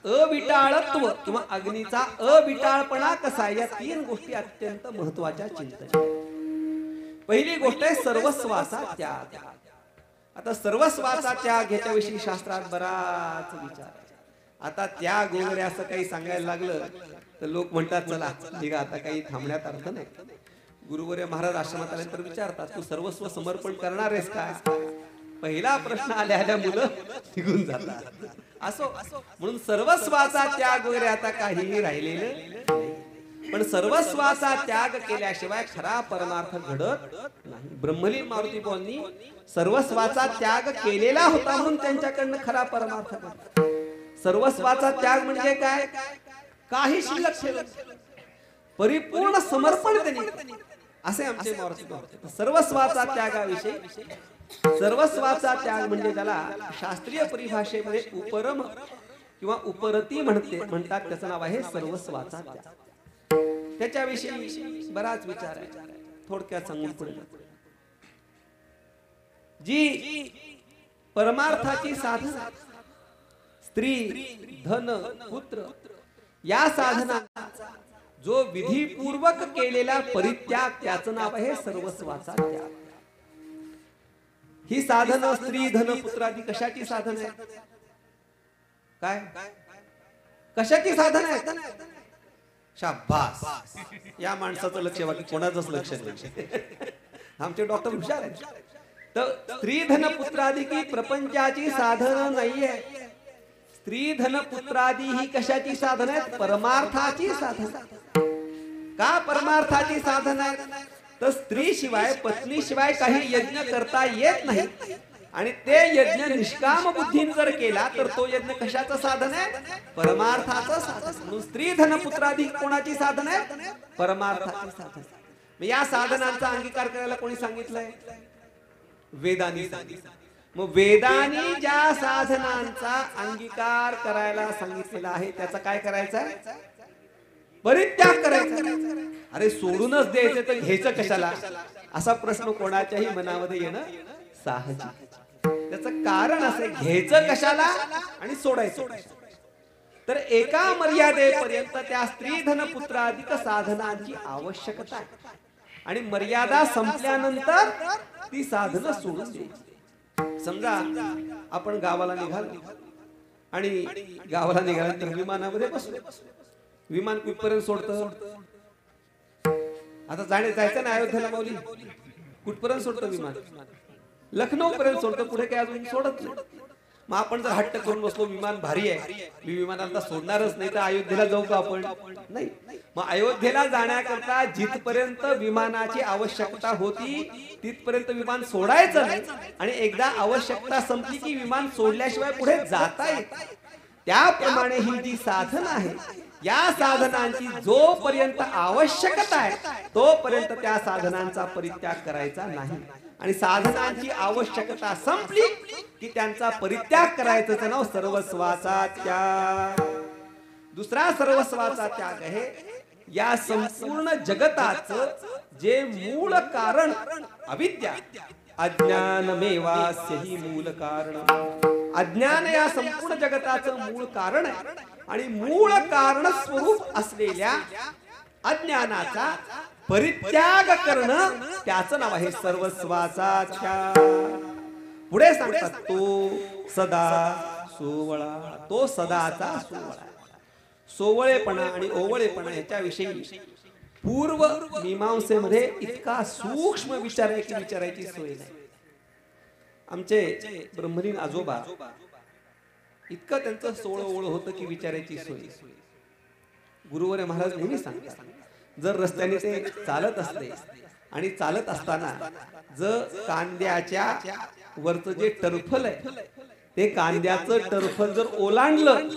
अविटाळत्व किंवा अग्नीचा अविटाळपणा कसा, या 3 गोष्टी अत्यंत महत्वाच्या चिंतन. पहिली गोष्ट आहे सर्वस्वाचा त्याग. आता सर्वस्वाचा त्याग याच्याविषयी शास्त्रात बराच विचार. आता त्याग वगैरे असं काही सांगायला लागलं तर लोक म्हणतात चला निघा आता काही थांबण्यात अर्थ नाही. गुरुवर्य महाराज आश्रमात आल्यानंतर विचारतात तू सर्वस्व समर्पण करणार आहेस का? पहिला प्रश्न आल्या आल्या मुलं निघून जातात. असो म्हणून सर्वस्वाचा त्याग वगैरे आता काहीही राहिलेलं नाही. पण सर्वस्वाचा त्याग केल्याशिवाय खरा परमार्थ घडत नाही. ब्रह्मलीन मारुती बुवांनी सर्वस्वाचा त्याग केलेला होता म्हणून त्यांच्याकडनं खरा परमार्थ घडला. सर्वस्वाचा त्याग म्हणजे काय? काही शिल्लक ठेवत परिपूर्ण समर्पण त्यांनी असे आमचे मारुती बुवा. सर्वस्वाचा त्यागाविषयी सर्वस्वाचा त्याग म्हणजे त्याला शास्त्रीय परिभाषेमध्ये उपरम किंवा उपरती म्हणतात. त्याचं नाव आहे सर्वस्वाचा त्याग. त्याच्याविषयी बराच विचार आहे. थोडक्यात सांगून पुढे जी परमार्थाची साधना स्त्री धन पुत्र या साधना जो विधीपूर्वक केलेला परित्याग त्याचं नाव आहे सर्वस्वाचा त्याग. ही साधन स्त्री धन पुत्रादी कशाची साधन आहे? काय कशाची साधन आहे? शाबास. या माणसाचं लक्ष बाकी कोणाचंच लक्ष नाही. आमचे डॉक्टर हुशार आहेत. तर स्त्री धन पुत्रादी की प्रपंचाची साधन नाहीये. स्त्री धन पुत्रादी ही कशाची साधन आहेत? परमार्थाची साधन. का परमार्थाची साधन आहे? तर स्त्री शिवाय पत्नी शिवाय काही यज्ञ करता येत नाही. आणि ते यज्ञ निष्काम बुद्धीने जर केला तर तो यज्ञ कशाचं साधन आहे? परमार्थाचं साधन. म्हणून स्त्री धन पुत्रादी कोणाची साधन आहे? परमार्थाची साधन. या साधनांचा अंगीकार करायला कोणी सांगितलंय? वेदांनी सांगितलं. मग वेदांनी ज्या साधनांचा अंगीकार करायला सांगितलेला आहे त्याचा काय करायचा आहे? परित्याग करायचा. अरे सोडूनच द्यायचं तर घ्यायचं कशाला असा प्रश्न कोणाच्याही मनामध्ये येणं साहजिक. त्याचं कारण असं घ्यायचं कशाला आणि सोडायचं. तर एका मर्यादेपर्यंत त्या स्त्री धन पुत्राधिक साधनांची आवश्यकता आहे. आणि मर्यादा संपल्यानंतर ती साधनं सोडून द्यायची. समजा आपण गावाला निघालो आणि गावाला निघाल्यानंतर विमानामध्ये बसलो. विमान कुठपर्यंत सोडतं? आता जायचं ना अयोध्येला माऊली, कुठपर्यंत सोडतं विमान? लखनौ पर्यंत सोडतं. पुढे काय अजून सोडत नाही. मग आपण जर हट्ट करून बसलो विमान भारी आहे मी विमानाला सोडणारच नाही तर अयोध्येला जाऊ का आपण? नाही. मग अयोध्येला जाण्याकरता जिथपर्यंत विमानाची आवश्यकता होती तिथपर्यंत विमान सोडायचं नाही. आणि एकदा आवश्यकता संपली की विमान सोडल्याशिवाय पुढे जाता येत. त्याप्रमाणे ही जी साधन आहे या साधनांची जोपर्यंत आवश्यकता आहे तोपर्यंत त्या साधनांचा परित्याग करायचा नाही. आणि साधनांची आवश्यकता संपली की त्यांचा परित्याग करायचं नाव सर्वस्वाचा त्याग. दुसरा सर्वस्वाचा त्याग आहे या संपूर्ण जगताचं जे मूळ कारण अविद्या अज्ञानमेवास्य हि मूल कारण. अज्ञान या संपूर्ण जगताचं मूळ कारण आहे. आणि मूळ कारण स्वरूप असलेल्या अज्ञानाचा परित्याग करणं त्याचं नाव आहे सर्वस्वाचा त्याग. पुढे सांगतात तो सदा सोवळा. तो सदाचा सोवळा. सोवळेपणा आणि ओवळेपणा याच्याविषयी पूर्व मीमांसेमध्ये इतका सूक्ष्म विचार आहे की विचारायची सोय नाही. आमचे ब्रह्मलीन आजोबा इतकं त्यांचं सोळ ओळ होतं की विचारायची सोय. गुरुवर्य महाराज नेहमी सांगतात जर रस्त्याने ते चालत असते आणि चालत असताना जर कांद्याच्या वरचं जे टरफल आहे ते कांद्याचं टरफल जर ओलांडलं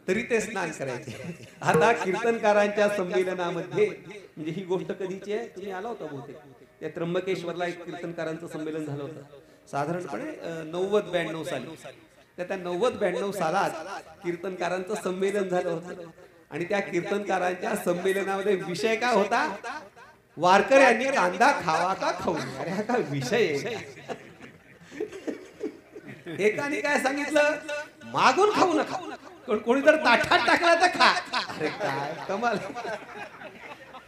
तरी ते स्नान करायचे. आता कीर्तनकारांच्या संमेलनामध्ये म्हणजे ही गोष्ट कधीची आहे? तुम्ही आला होता बहुतेक. त्या त्र्यंबकेश्वरला एक कीर्तनकारांचं संमेलन झालं होतं साधारणपणे 90-92 साली. त्या 90-92 सालात कीर्तनकारांचं संमेलन झालं होतं. आणि त्या कीर्तनकारांच्या संमेलनामध्ये विषय काय होता? वारकऱ्यांनी कांदा खावा का खाऊ नये. अरे हा काय विषय आहे? एकाने काय सांगितलं? मागून खाऊ नका. कोणी जर ताटात टाकला तर खा. अरे काय कमाल.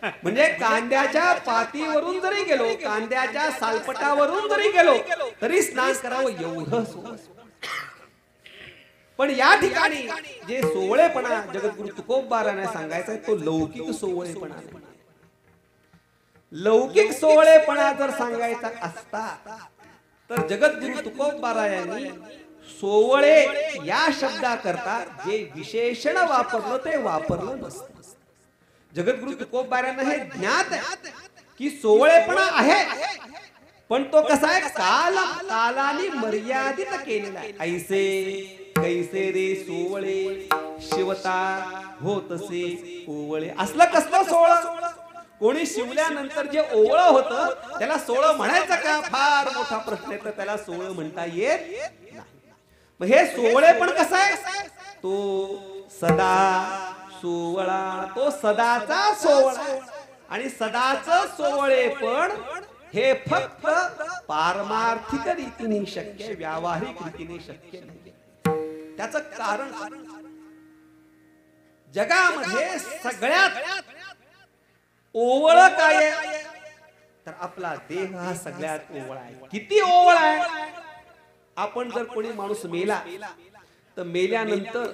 म्हणजे कांद्याच्या पातीवरून जरी गेलो कांद्याच्या सालपटावरून जरी गेलो तरी स्नान करावं एवढं. पण या ठिकाणी जे सोवळेपणा जगद्गुरु तुकोबाराने सांगायचा तो लौकिक सोवळेपणा नाही. लौकिक सोवळेपणा जर सांगायचा असता तर जगद्गुरु तुकोबारा यांनी सोवळे या शब्दाकरता जे विशेषण वापरलं ते वापरलं नसतं. जगद्गुरु तुकोबारांना हे ज्ञात आहे की सोवळेपणा आहे, पण तो कसा आहे, कालाने मर्यादित केलेला आहे. ऐसे कैसे रे सोवळे शिवता होतसे ओवळे. असलं कसलं सोवळ? कोणी शिवल्यानंतर जे ओवळ होतं त्याला सोवळ म्हणायचं का? फार मोठा प्रश्न आहे. तर त्याला सोवळ म्हणता येत नाही. मग हे सोवळे पण कसं आहे? तो सदा सोवळा, तो सदाचा सोवळा. आणि सदाच सोवळे पण हे फक्त पारमार्थिक रीतीने शक्य, व्यावहारिक रीतीने शक्य नाही. त्याचं कारण जगामध्ये सगळ्यात ओवळ काय आहे? तर आपला देह हा सगळ्यात ओवळ आहे. किती ओवळ आहे? आपण जर कोणी माणूस मेला तर मेल्यानंतर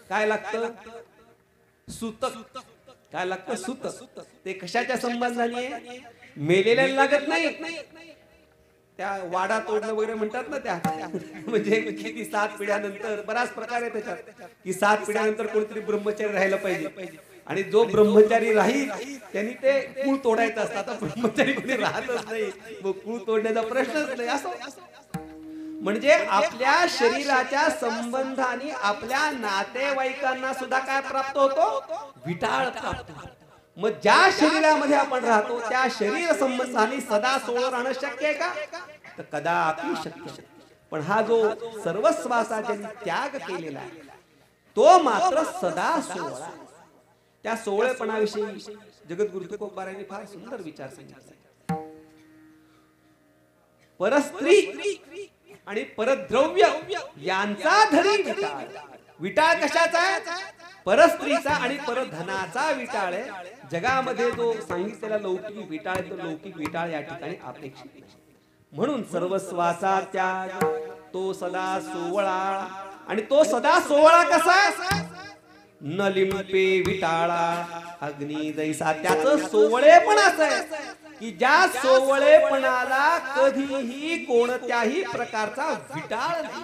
काय लागतं? सूतक. काय लागतं? सूतक. ते कशाच्या संबंधाने? मेलेल्याला लागत नाही. त्या वाडा तोडणं वगैरे म्हणतात ना, त्या म्हणजे किती 7 पिढ्यानंतर बराच प्रकार आहे त्याच्यात, की 7 पिढ्यानंतर कोणीतरी ब्रह्मचारी राहायला पाहिजे. आणि जो ब्रह्मचारी राहील त्यांनी ते कुळ तोडायचं असतं. आता ब्रह्मचारी कोणी राहतच नाही, मग कुळ तोडण्याचा प्रश्नच नाही. असं म्हणजे आपल्या शरीराच्या संबंधाने आपल्या नातेवाईकांना सुद्धा काय प्राप्त होतो? विटाळ प्राप्त होतो. मग ज्या शरीरामध्ये आपण राहतो त्या शरीर संबंधाने सदा सोवळ राहणं शक्य आहे का? तर कदापि शक्य नाही. पण हा जो सर्वस्वाचा त्याग केलेला आहे तो मात्र सदा सोवळा. त्या सोवळेपणाविषयी जगद्गुरु तुकोबारांनी फार सुंदर विचार सांगितला. परस्त्री आणि परद्रव्य यांचा धरी विटाळ. विटाळ कशाचा आहे? परस्त्रीचा आणि परधनाचा विटाळ आहे. जगामध्ये जो सांगितलेला लौकिक विटाळ तो लौकिक विटाळ या ठिकाणी अपेक्षित नाही. म्हणून सर्वस्वाचा त्याग, तो सदा सोवळा. आणि तो सदा सोवळा कसा? न लिंपे विटाळा अग्नी जैसा. त्याचं सोवळेपण असं आहे की ज्या सोवळेपणाला कधीही कोणत्याही प्रकारचा विटाळ नाही.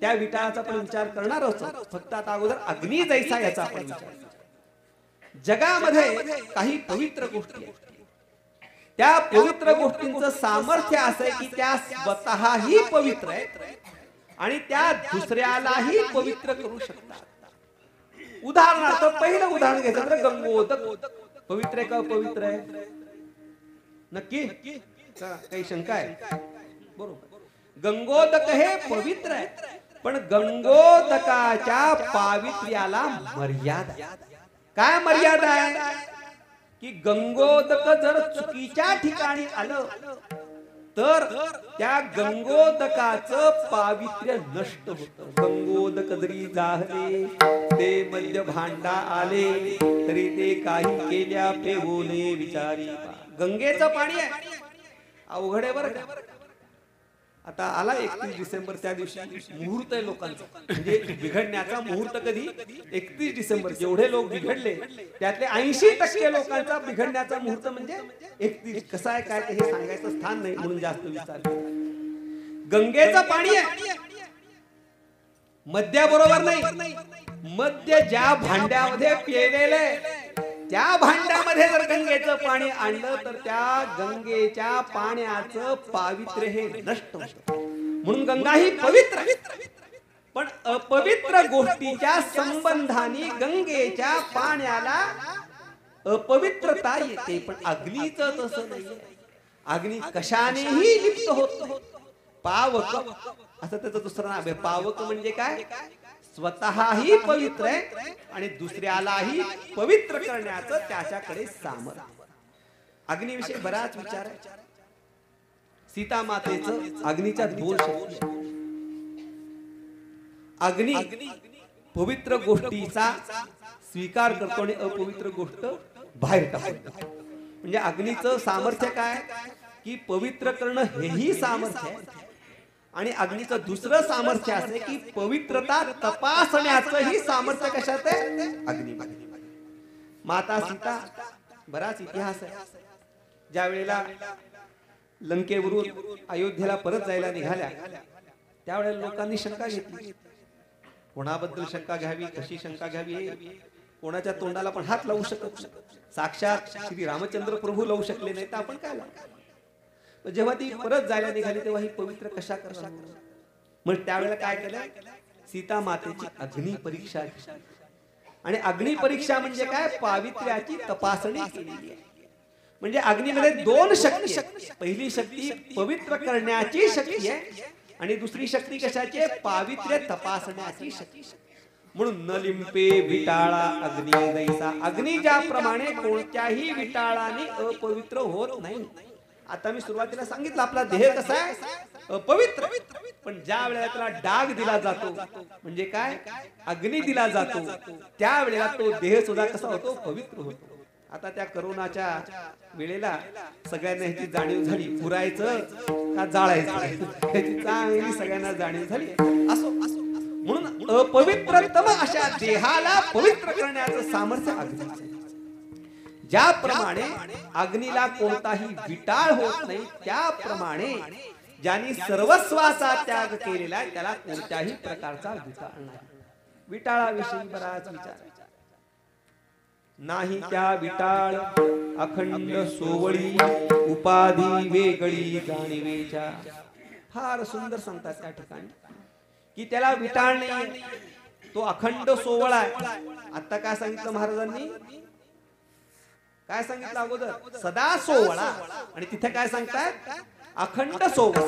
त्या विटाळाचा पण विचार करणार आहोत. फक्त आता अगोदर अग्नी जैसा याचा आपण विचार. जगामध्ये काही पवित्र गोष्टी आहेत. त्या पवित्र गोष्टींचं सामर्थ्य असं आहे की त्या स्वतःही पवित्र आहेत आणि त्या दुसऱ्यालाही पवित्र करू शकतात. उदाहरणार्थ पहिलं उदाहरण घ्यायचं तर गंगोदक. पवित्र आहे का पवित्र आहे? नक्की काही शंका आहे? बरोबर, गंगोदक हे पवित्र आहे. पण गंगोदकाच्या पावित्र्याला मर्यादा. काय मर्यादा आहे? की गंगोदक जर चुकीच्या ठिकाणी आलं तर त्या गंगोदकाचं पावित्र्य नष्ट होतं. गंगोदक जरी जाहले ते मध्य भांडा आले तरी ते काही केल्या पेवोने विचारी. गंगेचं पाणी आहे, अवघड आहे बरं का. आता आला 31 डिसेंबर, त्या दिवशी मुहूर्त आहे लोकांचा. म्हणजे बिघडण्याचा मुहूर्त कधी? 31 डिसेंबर. जेवढे लोक बिघडले त्यातले 80% लोकांचा बिघडण्याचा मुहूर्त म्हणजे 31. कसं आहे काय हे सांगायचं स्थान नाही म्हणून जास्त विचार. गंगेचं पाणी आहे, मद्याबरोबर नाही. मद्य ज्या भांड्यामध्ये पिलेले त्या भांड्यामध्ये जर गंगेचं पाणी आणलं तर त्या गंगेच्या पाण्याचं पावित्र्य हे नष्ट होतं. म्हणून गंगा ही पवित्र. पण अपवित्र गोष्टीच्या संबंधाने गंगेच्या पाण्याला अपवित्रता येते. पण अग्नीचं तसं नाहीये. अग्नी कशानेही लिप्त होतो. पावक असं त्याचं दुसरं नाव आहे. पावक म्हणजे काय? स्वतःही पवित्र आहे आणि दुसऱ्यालाही पवित्र करण्याचं त्याच्याकडे सामर्थ्य. अग्नीविषयी बराच विचार आहे. सीता मातेचं अग्नीच्या 2 शक्ती. अग्नी पवित्र गोष्टीचा स्वीकार करतो आणि अपवित्र गोष्ट बाहेर टाकतो. म्हणजे अग्नीचं सामर्थ्य काय? की पवित्र करणं हेही सामर्थ्य आहे आणि अग्नीचं दुसरं सामर्थ्य असे की पवित्रता तपासण्याचंही सामर्थ्य कशात आहे? अग्नीमध्ये. माता सीता, बराच इतिहास आहे. ज्या वेळेला लंकेवरून अयोध्येला परत जायला निघाल्या त्यावेळेला लोकांनी शंका घेतली. कोणाबद्दल शंका घ्यावी, कशी शंका घ्यावी, कोणाच्या तोंडाला पण हात लावू शकत नाही. साक्षात श्री रामचंद्र प्रभू लावू शकले नाही तर आपण काय लावू. जेव्हा ती परत जायला निघाली तेव्हा ही पवित्र कशा करणार. मग त्यावेळेला काय केलं, सीता मातेची अग्नी परीक्षा घेतली. आणि अग्नी परीक्षा म्हणजे काय, पावित्र्याची तपासणी केलेली आहे. म्हणजे अग्नीमध्ये दोन शक्ती आहे. पहिली शक्ती पवित्र करण्याची शक्ती आहे आणि दुसरी शक्ती कशाची आहे, पावित्र्य तपासण्याची शक्ती. म्हणून न लिंपे विटाळा अग्नी दैसा. अग्नी ज्याप्रमाणे कोणत्याही विटाळाने अपवित्र होत नाही. आता मी सुरुवातीला सांगितलं आपला देह कसा आहे, अपवित्र. पण ज्या वेळेला त्याला डाग दिला जातो म्हणजे काय, अग्नी दिला जातो, त्यावेळेला तो देह सुद्धा कसा होतो, पवित्र होतो. आता त्या करोनाच्या वेळेला सगळ्यांना ह्याची जाणीव झाली, पुरायचं का जाळायचं ह्याची चांगली सगळ्यांना जाणीव झाली. असो म्हणून अपवित्रतम अशा देहाला पवित्र करण्याचं सामर्थ्य अग्नीचं. ज्याप्रमाणे अग्नीला कोणताही विटाळ होत नाही त्याप्रमाणे ज्यांनी सर्वस्वाचा त्याग केलेला आहे त्याला कोणत्याही प्रकारचा विटाळ नाही. विटाळाविषयी बराच विचार नाही. त्या विटाळ अखंड सोवळी उपाधी वेगळी जाणीवेच्या. फार सुंदर सांगतात त्या ठिकाणी की त्याला विटाळ नाही, तो अखंड सोवळा आहे. आता काय सांगितलं महाराजांनी, काय सांगितलं अगोदर, सदा सोवळा. आणि तिथे काय सांगतायत, अखंड सोवळा.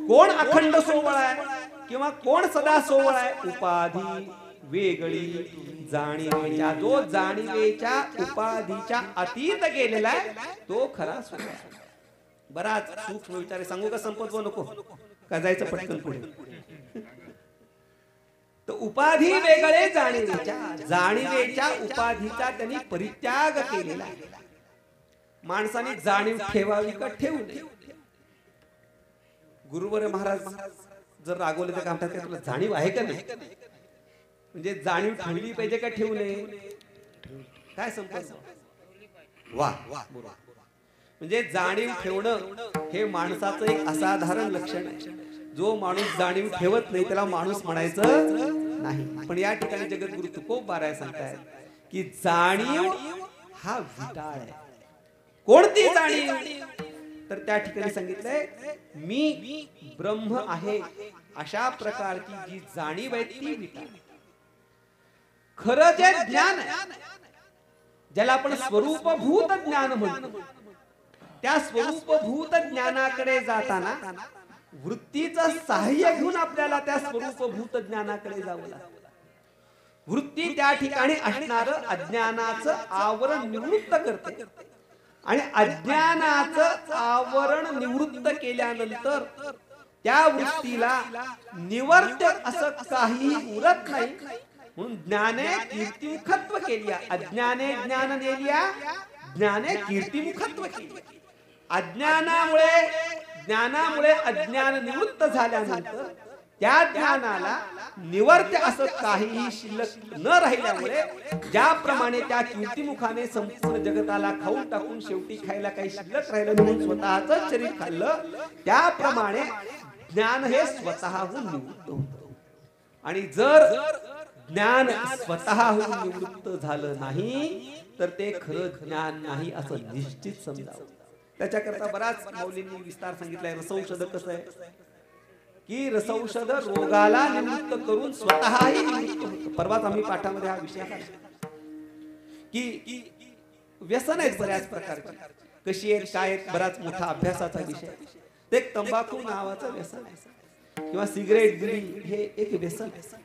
कोण अखंड सोवळा आहे किंवा कोण सदा सोवळा आहे, उपाधी वेगळी जाणीवेच्या. जो जाणीवेच्या उपाधीच्या अतीत गेलेला आहे तो खरा सोवळा. बराच सूक्ष्म विचार सांगू का, संपत्व नको का, जायचं पटकन पुढे. तर उपाधी वेगळे जाणीवेच्या, जाणीवेच्या उपाधीचा त्यांनी परित्याग केलेला आहे. माणसाने जाणीव ठेवावी का ठेवू नये. गुरुवर महाराज जर रागवले तर काय तुला जाणीव आहे का नाही, म्हणजे जाणीव ठेवली पाहिजे का ठेवू नये, काय संपत. वा म्हणजे जाणीव ठेवणं हे माणसाचं एक असाधारण लक्षण आहे. जो माणूस जाणीव ठेवत नाही त्याला माणूस म्हणायचं नाही. पण या ठिकाणी जगद्गुरु तुकोबाराय सांगतायत की जाणीव हा विटाळ आहे. कोणती जाणीव, तर त्या ठिकाणी सांगितलंय मी ब्रह्म आहे अशा प्रकारची जी जाणीव आहे ती विटाळ. खरं जे ज्ञान आहे ज्याला आपण स्वरूपभूत ज्ञान म्हणतो, त्या स्वरूपभूत ज्ञानाकडे जाताना वृत्तीचं सहाय्य घेऊन आपल्याला त्या स्वरूपभूत ज्ञानाकडे जावं लागतं. वृत्ती त्या ठिकाणी असणारं अज्ञानाचं आवरण निवृत्त करते आणि अज्ञानाचं आवरण निवृत्त केल्यानंतर त्या वृत्तीला निवर्त्य असं काही उरत नाही. म्हणून ज्ञाने कीर्तिमुखत्व केली, अज्ञाने ज्ञान नेलिया, ज्ञाने कीर्तिमुखत्व केली. ज्ञानामुळे अज्ञान निवृत्त झाल्यानंतर त्या ज्ञानाला निवर्त्य असं काहीही शिल्लक न राहिल्यामुळे ज्याप्रमाणे त्या कीर्तिमुखाने संपूर्ण जगताला खाऊन टाकून शेवटी खायला काही शिल्लक राहिलं म्हणून स्वतःच शरीर खाल्लं, त्याप्रमाणे ज्ञान हे स्वतःहून निवृत्त होतं. आणि जर ज्ञान स्वतःहून निवृत्त झालं नाही तर ते खरं ज्ञान नाही असं निश्चित समजावं. त्याच्याकरता बराच मौलींनी विस्तार सांगितलाय. रसौषध कसं आहे की रसौषध रोगाला निवृत्त करून स्वतःही निवृत्त होतं. परवाच आम्ही पाठामध्ये हा विषय काढला की व्यसन आहेत बऱ्याच प्रकारची, कशी आहेत काय आहेत, बराच मोठा अभ्यासाचा विषय. ते तंबाखू नावाचं व्यसन आहे किंवा सिगरेट बिडी हे एक व्यसन आहे.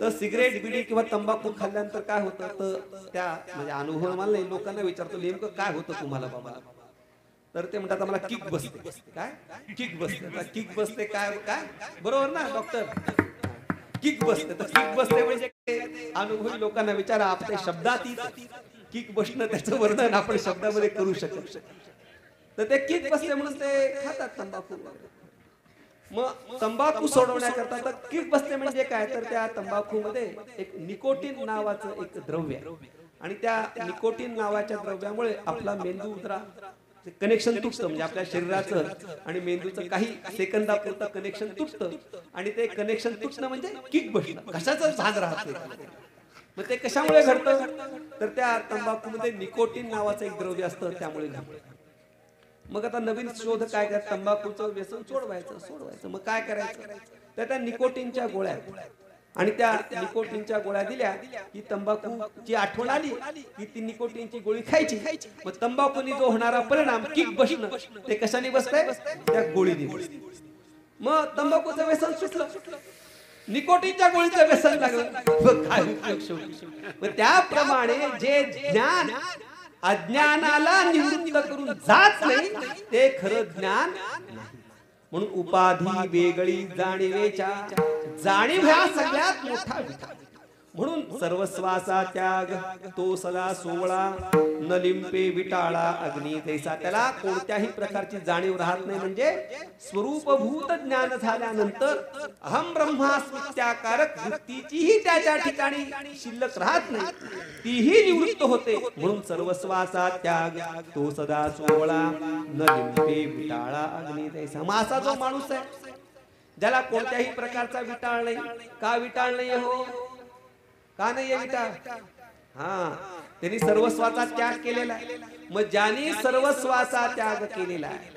तर सिगरेट बिडी किंवा तंबाखू खाल्ल्यानंतर काय होतं, तर त्या म्हणजे अनुभव मला नाही, लोकांना विचारतो नेमकं काय होतं तुम्हाला बाबा, तर ते म्हणतात आम्हाला किक बसते. काय किक बसते, किक बसते काय काय बरोबर ना डॉक्टर, किक बसते. तर किक बसते म्हणजे अनुभवी लोकांना विचारा, आपल्या शब्दातीत किक बसणं त्याचं वर्णन आपण शब्दामध्ये करू शकत. तर ते किक बसते म्हणून ते खातात तंबाखू. मग तंबाखू सोडवण्याकरता तर किक बसते म्हणजे काय तर त्या तंबाखूमध्ये एक निकोटीन नावाचं एक द्रव्य आहे आणि त्या निकोटीन नावाच्या द्रव्यामुळे आपला मेंदू उतरा कनेक्शन तुटतं म्हणजे आपल्या शरीराचं आणि मेंदूचं काही सेकंदापुरतं कनेक्शन तुटतं आणि ते कनेक्शन तुटणं म्हणजे किक बसणं कशाचं भान राहत नाही. मग ते कशामुळे घडतं तर त्या तंबाखूमध्ये निकोटीन नावाचं एक द्रव्य असतं त्यामुळे घडतं. मग आता नवीन शोध काय करतात तंबाखूचं व्यसन सोडवायचं मग काय करायचं तर त्या निकोटीनच्या गोळ्या आणि त्या निकोटीनच्या गोळ्या दिल्या की तंबाखूची आठवण आली की ती निकोटीनची गोळी खायची. मग तंबाखूनी जो होणारा परिणाम किक बसणं ते कशाने बसतंय त्या गोळीने बसतंय. मग तंबाखूचं व्यसन सुटलं निकोटीनच्या गोळीचं व्यसन लागलं मग काय उपयोग शेवटी. मग त्याप्रमाणे जे ज्ञान अज्ञानाला निवृत्त करून जात नाही ते खरं ज्ञान नाही. म्हणून उपाधी वेगळी जाणीवेच्या जाणीव ह्या सगळ्यात मोठा विकार. म्हणून सर्वस्वाचा त्याग तो सदा सोवळा न लिंपे विटाळा अग्नी तैसा. त्याला कोणत्याही प्रकारची जाणीव राहत नाही म्हणजे स्वरूपभूत ज्ञान झाल्यानंतर अहम ब्रह्मास्मित्याकारक वृत्तीचीही त्याच्या ठिकाणी शिल्लक राहत नाही तीही निवृत्त होते. म्हणून सर्वस्वाचा त्याग तो सदा सोवळा न लिंपे विटाळा अग्नी तैसा. मग असा जो माणूस आहे ज्याला कोणत्याही प्रकारचा विटाळ नाही. का विटाळ नाही हो का नाही विटाळ हा त्यांनी सर्वस्वाचा त्याग केलेला आहे. मग ज्यांनी सर्वस्वाचा त्याग केलेला आहे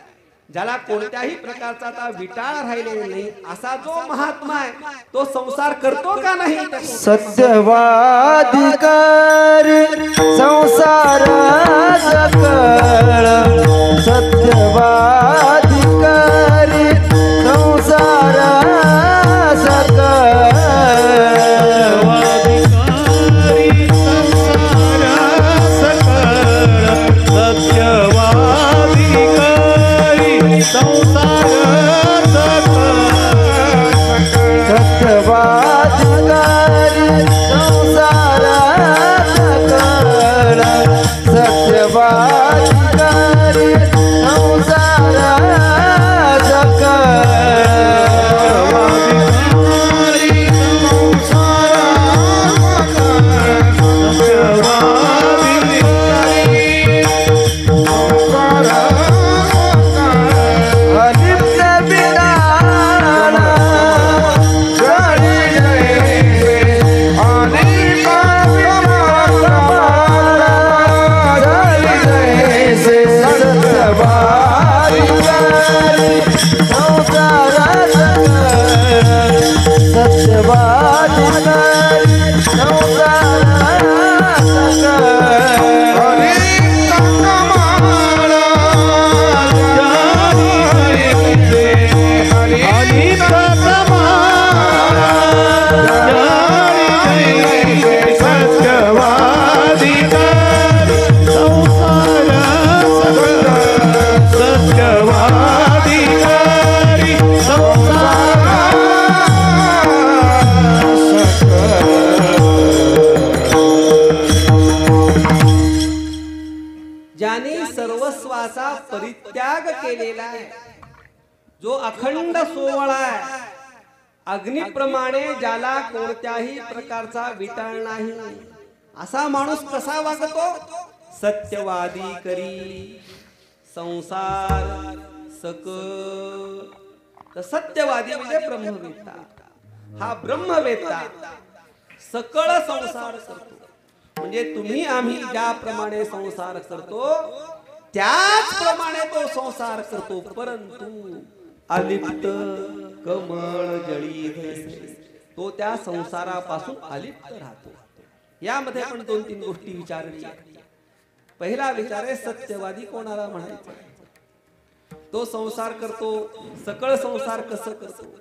ज्याला कोणत्याही प्रकारचा आता विटाळ राहिलेला नाही असा जो महात्मा आहे तो संसार करतो का नाही. सत्यवादिकार संसार सकळ सत्यवादिकार संसार सकळ सर्वस्वाचा परित्याग केलेला आहे जो अखंड सोवळा आहे अग्निप्रमाणे ज्याला कोणत्याही प्रकारचा विटाळ नाही असा माणूस कसा वागतो. सत्यवादी करी संसार सक. तर सत्यवादी म्हणजे ब्रह्मवेत्ता. हा ब्रह्मवेत्ता सकळ संसार करतो म्हणजे तुम्ही आम्ही ज्याप्रमाणे संसार करतो त्याचप्रमाणे तो संसार करतो परंतु अलिप्त कमळ जळी जैसे तो त्या संसारापासून अलिप्त राहतो. यामध्ये पण 2-3 गोष्टी विचारल्या. पहिला विचार आहे सत्यवादी कोणाला म्हणायचं. तो संसार करतो सकळ संसार कसं करतो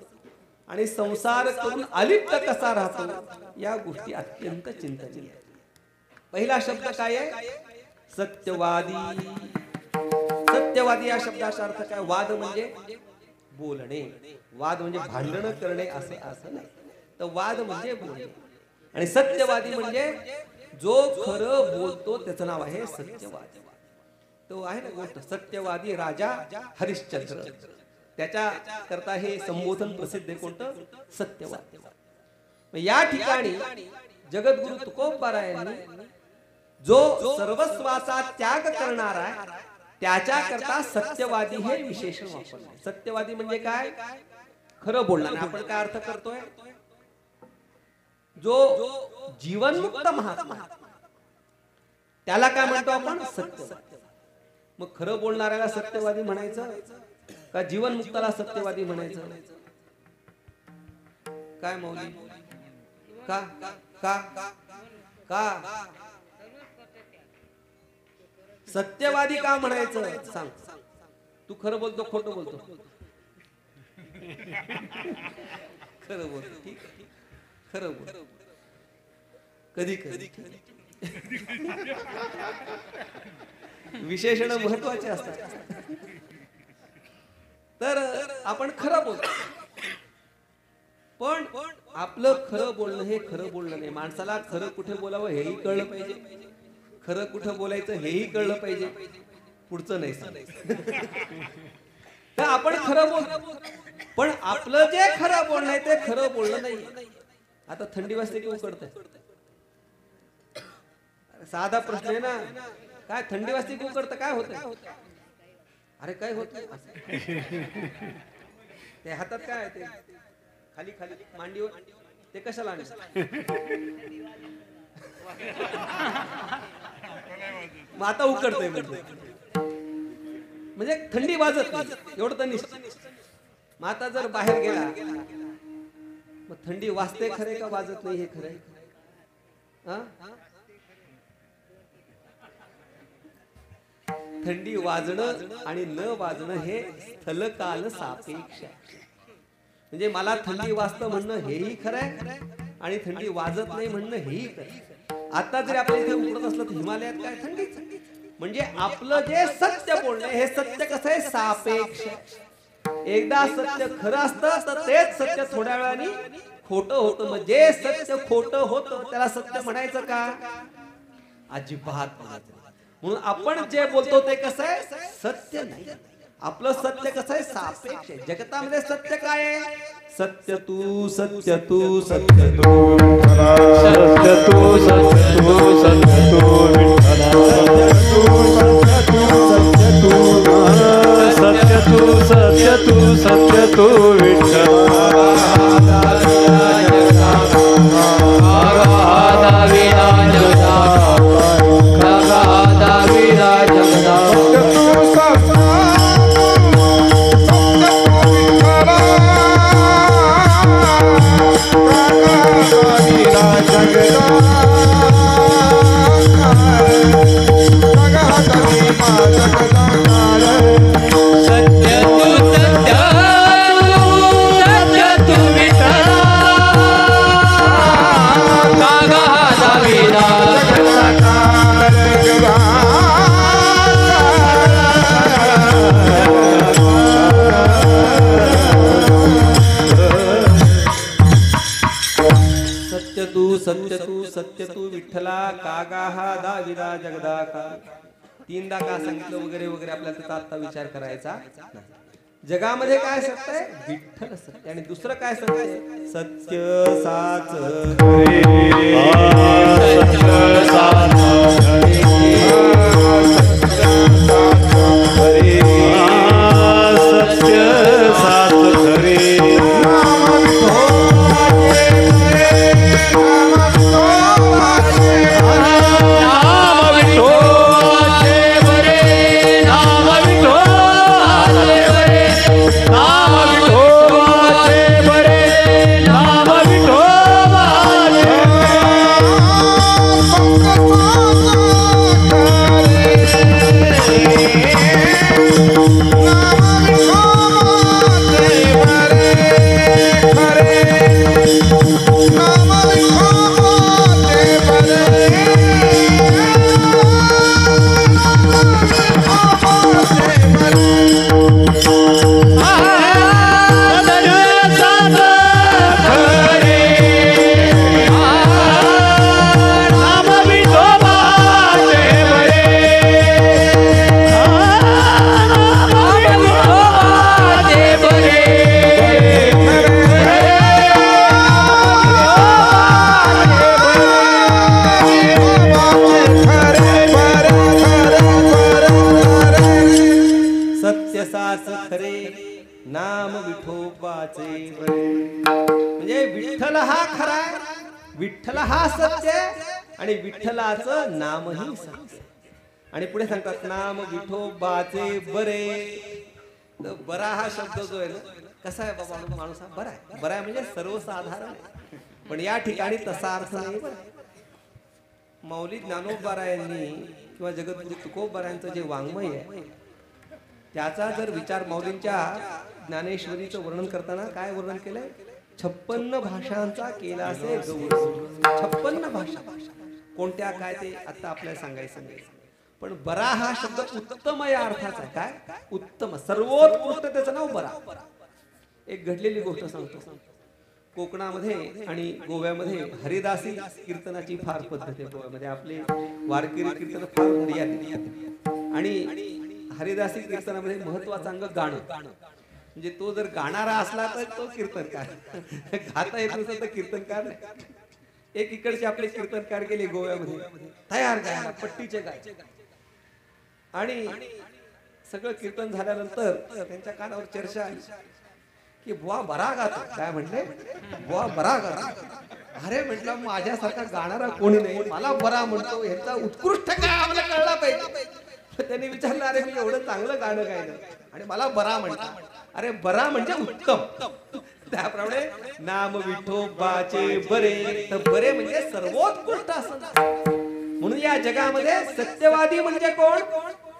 आणि संसार करून अलिप्त कसा राहतो या गोष्टी अत्यंत चिंतनीय. पहिला शब्द काय आहे सत्यवादी. सत्यवादी या शब्दाचा अर्थ काय. वाद म्हणजे बोलणे. वाद म्हणजे भांडण करणे असं नाही तर वाद म्हणजे बोलणे. आणि सत्यवादी म्हणजे जो खरं बोलतो त्याचं नाव आहे सत्यवादी. तो आहे ना गोष्ट सत्यवादी राजा हरिश्चंद्र. त्याच्या करता हे संबोधन प्रसिद्ध आहे कोणतं? सत्यवादी. मग या ठिकाणी जगद्गुरु तुकोबा यांनी जो सर्वस्वाचा त्याग करणार आहे त्याच्याकरता सत्यवादी हे विशेषण वापरले. सत्यवादी म्हणजे काय? खरं बोलणार. आपण काय अर्थ करतोय? जो जीवनमुक्त महात्मा त्याला काय म्हणतो आपण? सत्य. मग खरं बोलणाऱ्याला सत्यवादी म्हणायचं का जीवनमुक्ताला सत्यवादी म्हणायचं? काय मौली? का का का सत्यवादी का म्हणायचं? सांग. तू खरं बोलतो खोटं बोलतो? खरं बोलतो. ठीक आहे, खरं बोल. कधी कधी विशेषण महत्वाचे असतात. तर आपण खरं बोलतो, पण आपलं खरं बोलणं हे खरं बोलणं नाही. माणसाला खरं कुठे बोलावं हेही कळलं पाहिजे, खरं कुठं बोलायचं हेही कळलं पाहिजे. पुढचं नाही सांगायचं. तर आपण खरं बोलतो, पण आपलं जे खरं बोलणं आहे ते खरं बोलणं नाही. आता थंडी वाजते की उकडतंय? साधा प्रश्न आहे ना. काय थंडी वाजते की उकडतं? काय होतं? अरे काय होत? ते हातात काय ते खाली खाली मांडीवर ते कशाला आणलं? मग आता उकडतंय म्हणजे थंडी वाजत नाही एवढं तर निश्चित. मग आता जर बाहेर गेला मग थंडी वाजते खरे का वाजत नाही हे खरंय? थंडी वाजणं आणि न वाजणं हे स्थलकाल सापेक्ष. म्हणजे मला थंडी वाजतं म्हणणं हेही खरंय आणि थंडी वाजत नाही म्हणणं हेही खरं. आता जरी आपल्या इथे उकडत असलं तर हिमालयात काय थंडीच. म्हणजे आपलं जे सत्य बोलणं हे सत्य कसं आहे? सापेक्ष. एकदा सत्य खरं असतं तर तेच सत्य थोड्या वेळाने खोटं होतं. मग जे सत्य खोटं होतं त्याला सत्य म्हणायचं का? अजिबात म्हणायचं. म्हणून आपण जे बोलतो ते कसं आहे? सत्य नाही. आपलं सत्य कसं आहे? सापेक्ष आहे. जगतामध्ये सत्य काय आहे? सत्य तू सत्य तू सत्य तू सत्य तू सत्य तू सत्य तू सत्य तू सत्य तू सत्य तू सत्य तू विठ्ठला कागा हा दाविदा जगदा का. तीनदा का सांगितलं वगैरे वगैरे आपल्याला त्याचा आता विचार करायचा. जगामध्ये काय सत्य आहे? विठ्ठल सत्य. आणि दुसरं काय सत्य आहे? सत्य साच Oh साच खरे नाम विठोबाचे बरे. म्हणजे विठ्ठल हा खरा आहे, विठ्ठल हा सत्य आहे आणि विठ्ठलाचं नामही सत्य. आणि पुढे सांगतात नाम विठोबाचे बरे. तर बरा हा शब्द जो आहे ना, कसा आहे बाबा, माणूस हा बरा आहे. बरा आहे म्हणजे सर्वसाधारण आहे. पण या ठिकाणी तसा अर्थ नाही बरं. माऊली ज्ञानोबारायांनी किंवा जगद्गुरु तुकोबारायांचं जे वाङ्मय आहे त्याचा जर विचार, माऊलींच्या ज्ञानेश्वरीचं वर्णन करताना काय वर्णन केलंय, 56 भाषांचा केला असे गौरव. 56 भाषा कोणत्या काय ते आता आपल्याला सांगायचं नाही. पण बरा हा शब्द उत्तम या अर्थाचा आहे. काय उत्तम, सर्वोत्कृष्ट त्याचं नाव बरा. एक घडलेली गोष्ट सांगतो. कोकणामध्ये आणि गोव्यामध्ये हरिदासी कीर्तनाची फार पद्धत आहे. गोव्यामध्ये आपले वारकरी कीर्तन फार मर्यादित आणि हरिदासी कीर्तनामध्ये महत्वाचं अंग गाणं. म्हणजे तो जर गाणारा असला तर तो कीर्तनकार, गाता येत नसेल तर कीर्तनकार नाही. एक इकडचे आपले कीर्तनकार गेले गोव्यामध्ये, तयार गायला पट्टीचे गाय. आणि सगळं कीर्तन झाल्यानंतर त्यांच्या कानावर चर्चा आली की बुवा बरा गातो. काय म्हटले, बुवा बरा गातो. अरे म्हटलं माझ्यासारखा गाणारा कोणी नाही, मला बरा म्हणतो, ह्याचा उत्कृष्ट काय आम्हाला कळला पाहिजे. त्यांनी विचारलं, अरे मी एवढं चांगलं गाणं गायलं आणि मला बरा म्हणतात. अरे बरा म्हणजे उत्तम. त्याप्रमाणे नाम विठोबाचे बरे, तर बरे म्हणजे सर्वोत्कृष्ट असं. म्हणून या जगामध्ये सत्यवादी म्हणजे कोण,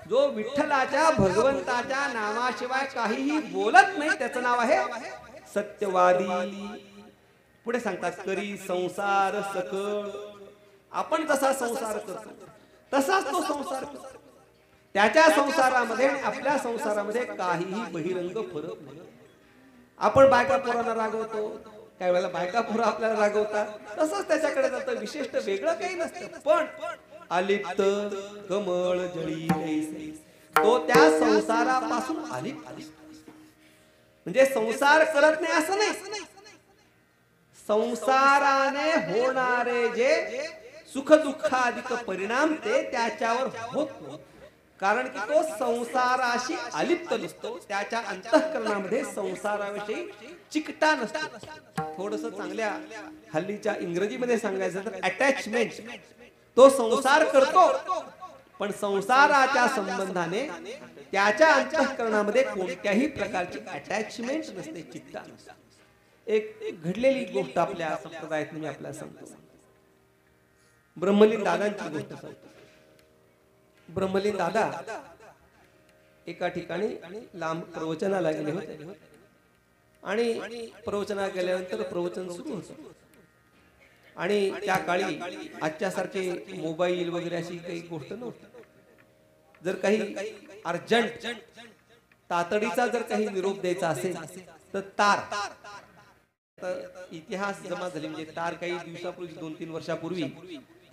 जो विठ्ठलाच्या भगवंताच्या नामाशिवाय काहीही बोलत नाही, त्याचं नाव आहे सत्यवादी. पुढे सांगतात करी संसार सकळ. आपण जसा संसार करतो तसाच तो संसार करतो. त्याच्या संसारामध्ये आपल्या संसारामध्ये काहीही बहिरंग फरक नाही. आपण बायका पोरांना रागवतो, काही वेळेला बायका पोरं आपल्याला रागवतात, तसंच त्याच्याकडे जातं. विशिष्ट वेगळं काही नसतं. पण अलिप्त कमळ जळी जैसे, तो त्या संसारापासून अलिप्त. म्हणजे संसार करत नाही असं नाही, संसाराने होणारे जे सुख दुःखाधिक परिणाम ते त्याच्यावर होत नाही. कारण की तो संसाराशी अलिप्त नसतो, त्याच्या अंतःकरणामध्ये संसाराविषयी चिकटा नसतो. थोडस चांगल्या हल्लीच्या इंग्रजीमध्ये सांगायचं तर अटॅचमेंट. तो संसार करतो पण संसाराच्या संबंधाने त्याच्या अंतःकरणामध्ये कोणत्याही प्रकारची अटॅचमेंट नसते, चित्ता नसते. एक घडलेली गोष्ट आपल्या संप्रदायात मी आपल्याला सांगतो. ब्रह्मलीन दादांची गोष्ट सांगतो. ब्रह्मलीन दादा एका ठिकाणी लांब प्रवचनाला गेले होते आणि प्रवचनाला गेल्यानंतर प्रवचन सुरू होतं. आणि त्या काळी आजच्यासारखे मोबाईल वगैरे अशी काही गोष्ट नव्हती. जर काही अर्जंट तातडीचा जर काही निरोप द्यायचा असेल तर तार, इतिहास जमा झाले. म्हणजे तार काही दिवसापूर्वी 2-3 वर्षापूर्वी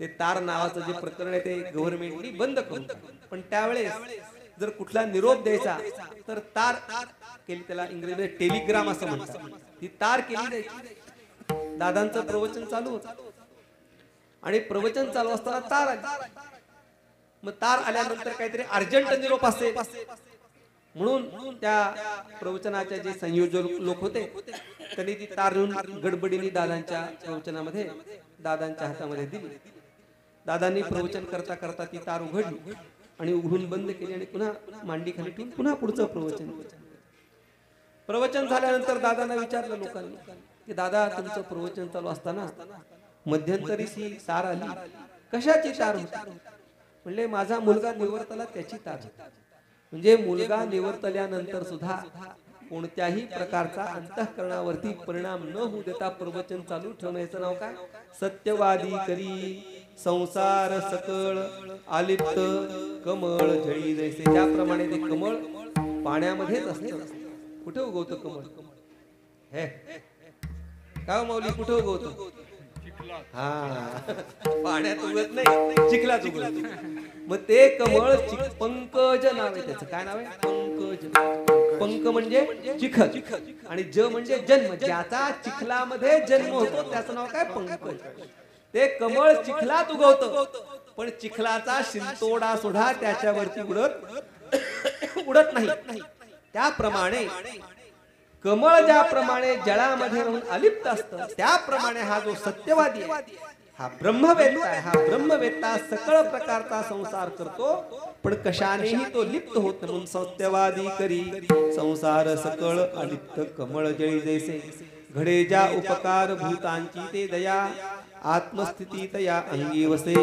ते तार नावाचं जे प्रकरण आहे ते गव्हर्नमेंटनी बंद करून टाकलं. पण त्यावेळेस जर कुठला निरोप द्यायचा तर तार केली, त्याला इंग्रजीमध्ये टेलिग्राम असं म्हणतात, ती तार केली जायची. दादांचं प्रवचन चालू होतं आणि प्रवचन चालू असताना तार आली. मग तार आल्यानंतर काहीतरी अर्जंट निरोप असेल म्हणून त्या प्रवचनाचे जे संयोजक लोक होते त्यांनी ती तार घेऊन गडबडीने दादांच्या प्रवचनामध्ये दादांच्या हातामध्ये दिली. दादांनी प्रवचन करता करता ती तार उघडली आणि उघडून बंद केली आणि पुन्हा मांडी खाली ठेवून पुन्हा पुढचं प्रवचन झाल्यानंतर दादांना विचारलं लोकांनी की दादा तुमचं प्रवचन चालू असताना मध्यंतरी ही तार आली, कशाची तार होती? म्हणले माझा मुलगा निवर्तला त्याची तार होती. म्हणजे मुलगा निवर्तल्यानंतर सुद्धा कोणत्याही प्रकारचा अंतःकरणावरती परिणाम न होऊ देता प्रवचन चालू ठेवण्याचं नाव काय? सत्यवादी करी संसार सकळ आलिप्त कमळ जळी जैसे. त्याप्रमाणे ते कमळ पाण्यामध्येच असतं. कुठे उगवतं कमळ? हे काय माऊली, कुठे उगवतं? हा, पाण्यात उगत नाही, चिखलात उगवत. मग ते कमळ पंकज नाव आहे त्याचं. काय नाव आहे? पंकज. पंक म्हणजे चिखल आणि ज म्हणजे जन्म. ज्याचा चिखलामध्ये जन्म होतो त्याचं नाव काय? पंकज. ते कमळ चिखलात उगवतं पण चिखलाचा शिंतोडा सुद्धा त्याच्यावरती उडत नाही. त्याप्रमाणे कमळ ज्याप्रमाणे जळामध्ये राहून अलिप्त असतं त्याप्रमाणे हा जो सत्यवादी आहे हा ब्रह्मवेत्ता आहे. हा ब्रह्मवेत्ता सकळ प्रकारचा संसार करतो पण कशानेही तो लिप्त होत नाही. म्हणून सत्यवादी करी संसार सकळ अलिप्त कमळ जळी जैसे घडे ज्या उपकार भूतांची ते दया आत्मस्थिती तया अंगी वसे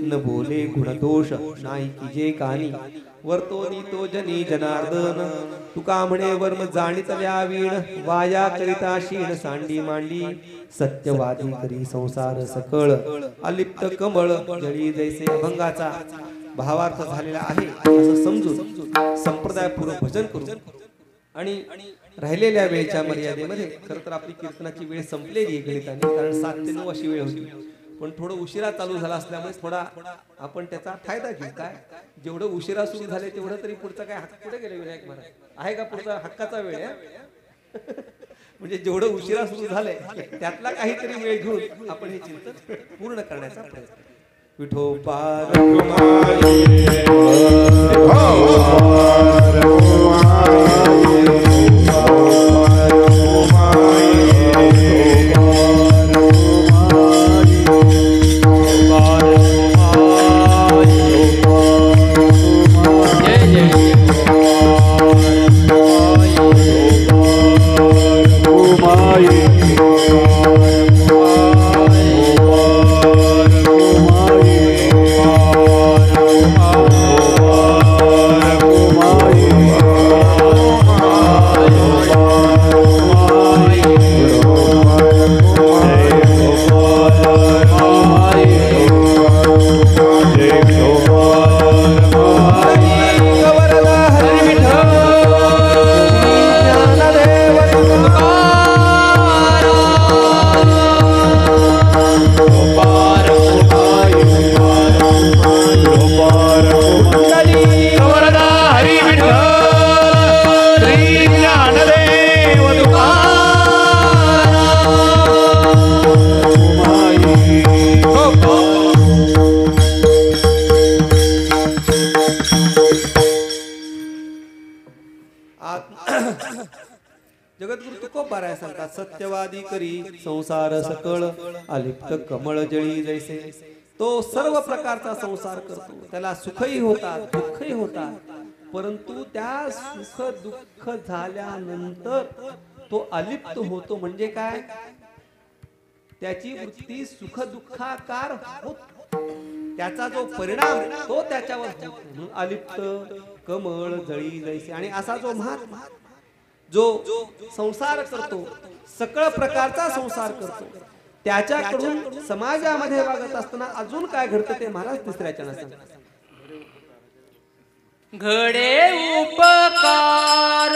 न बोले गुणदोष नाही की जे कानी वर्तोनी तो जनी जनार्दन तुका म्हणे वर्म जाणितल्या वीण वाया करिता शीण सांडी मांडी सत्यवादी करी संसार सकळ अलिप्त कमळ जळी जैसे. अभंगाचा भावार्थ झालेला आहे असं समजून संप्रदायपूर्वक भजन करू आणि राहिलेल्या वेळेच्या मर्यादेमध्ये खरं तर आपली कीर्तनाची वेळ संपलेली आहे गणिताने, कारण 7 ते 9 अशी वेळ होती. पण थोडं उशिरा चालू झाला असल्यामुळे थोडा आपण त्याचा फायदा घेऊ. काय जेवढं उशिरा सुरू झाले तेवढं तरी पुढचा काय हक्क कुठे गेले विनायक महाराज आहे का पुढचा हक्काचा वेळ आहे म्हणजे जेवढं उशिरा सुरू झालंय त्यातला काहीतरी वेळ घेऊन आपण हे चिंतन पूर्ण करण्याचा प्रयत्न. विठोबा जगद्गुरु तुकोबाराय सांगतात सत्यवादी करी संसार सकळ अलिप्त कमळ जळी जैसे. तो सर्व प्रकारचा संसार करतो त्याला सुखही होतात दुःखही होतात परंतु त्या सुख दुःख झाल्यानंतर तो अलिप्त होतो. म्हणजे काय त्याची वृत्ती सुख दुःखाकार होत त्याचा जो परिणाम तो त्याच्यावर होतो म्हणून अलिप्त कमळ जळी जैसे. आणि असा जो महात्मा जो संसार करतो सकळ प्रकारचा संसार करतो त्याच्याकडून समाजामध्ये वागत असताना अजून काय घडतं ते महाराज तिसऱ्या चरणात सांगतात. घडे उपकार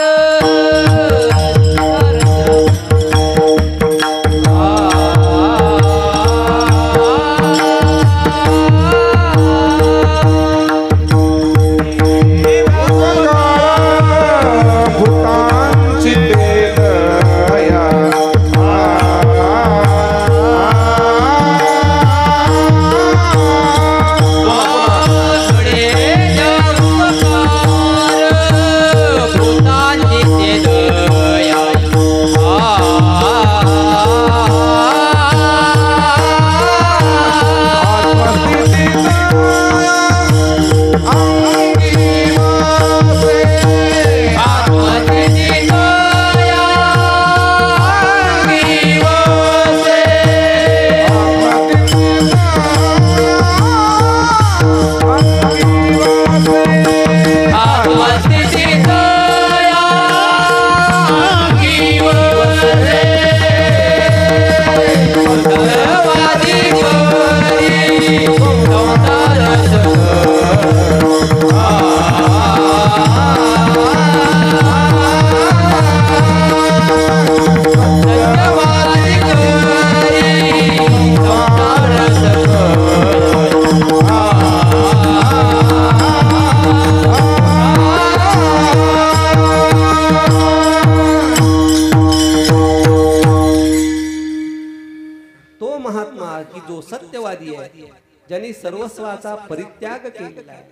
महात्मा की जो सत्यवादी आहे ज्यांनी सर्वस्वाचा परित्याग केलेला आहे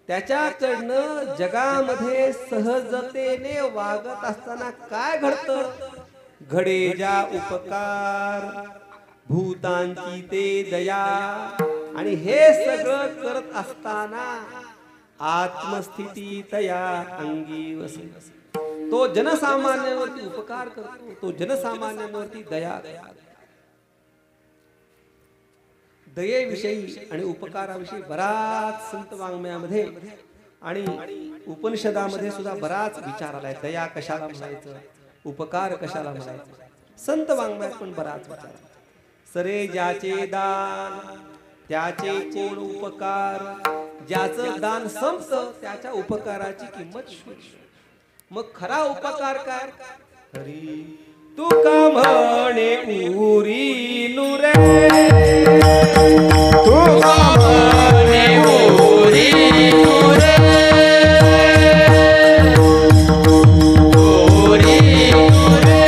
त्याच्याकडनं जगामध्ये सहजतेने वागत असताना काय घडतं? घडे ज्या उपकार भूतांची ते दया, आणि हे सगळं करत असताना आत्मस्थिती तया अंगी वसे. तो जनसामान्यांवरती उपकार करतो, तो जनसामान्यांवरती दया करतो. दयेविषयी आणि उपकाराविषयी बराच संत वाङ्मयामध्ये आणि उपनिषदामध्ये सुद्धा बराच विचार आलाय. दया कशाला म्हणायचं, उपकार कशाला म्हणायचं, संत वाङ्मयात पण बराच विचार. सरे ज्याचे दान त्याचे कोण उपकार, ज्याचं दान संपतं त्याच्या उपकाराची किंमत शून्य. मग खरा उपकार काय? हरी तुका म्हणे उरी नुरे, तुका म्हणे उरी नुरे, उरी नुरे,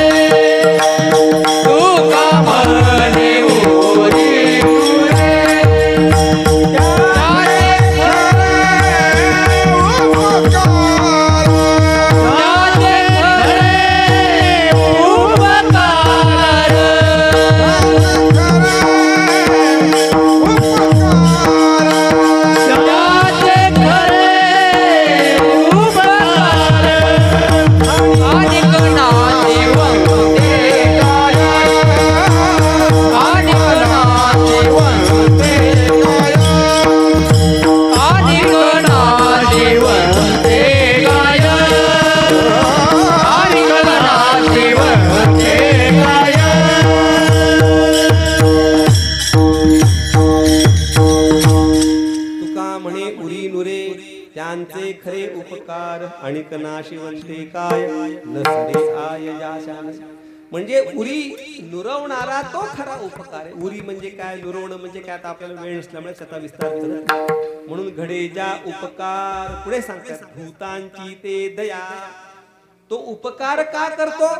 तुका म्हणे उरी नुरे. त्यांचे खरे उपकार आणि नाशिवंते काय नसरे आय याशान. म्हणजे उरी नुरवणारा तो खरा उपकार आहे. उरी म्हणजे काय, नुरवणं म्हणजे काय, आता आपल्याला वेळ नसल्यामुळे त्याचा विस्तार करत. म्हणून घडे ज्या उपकार, पुढे सांगतात भूतांची ते दया. तो उपकार का करतो?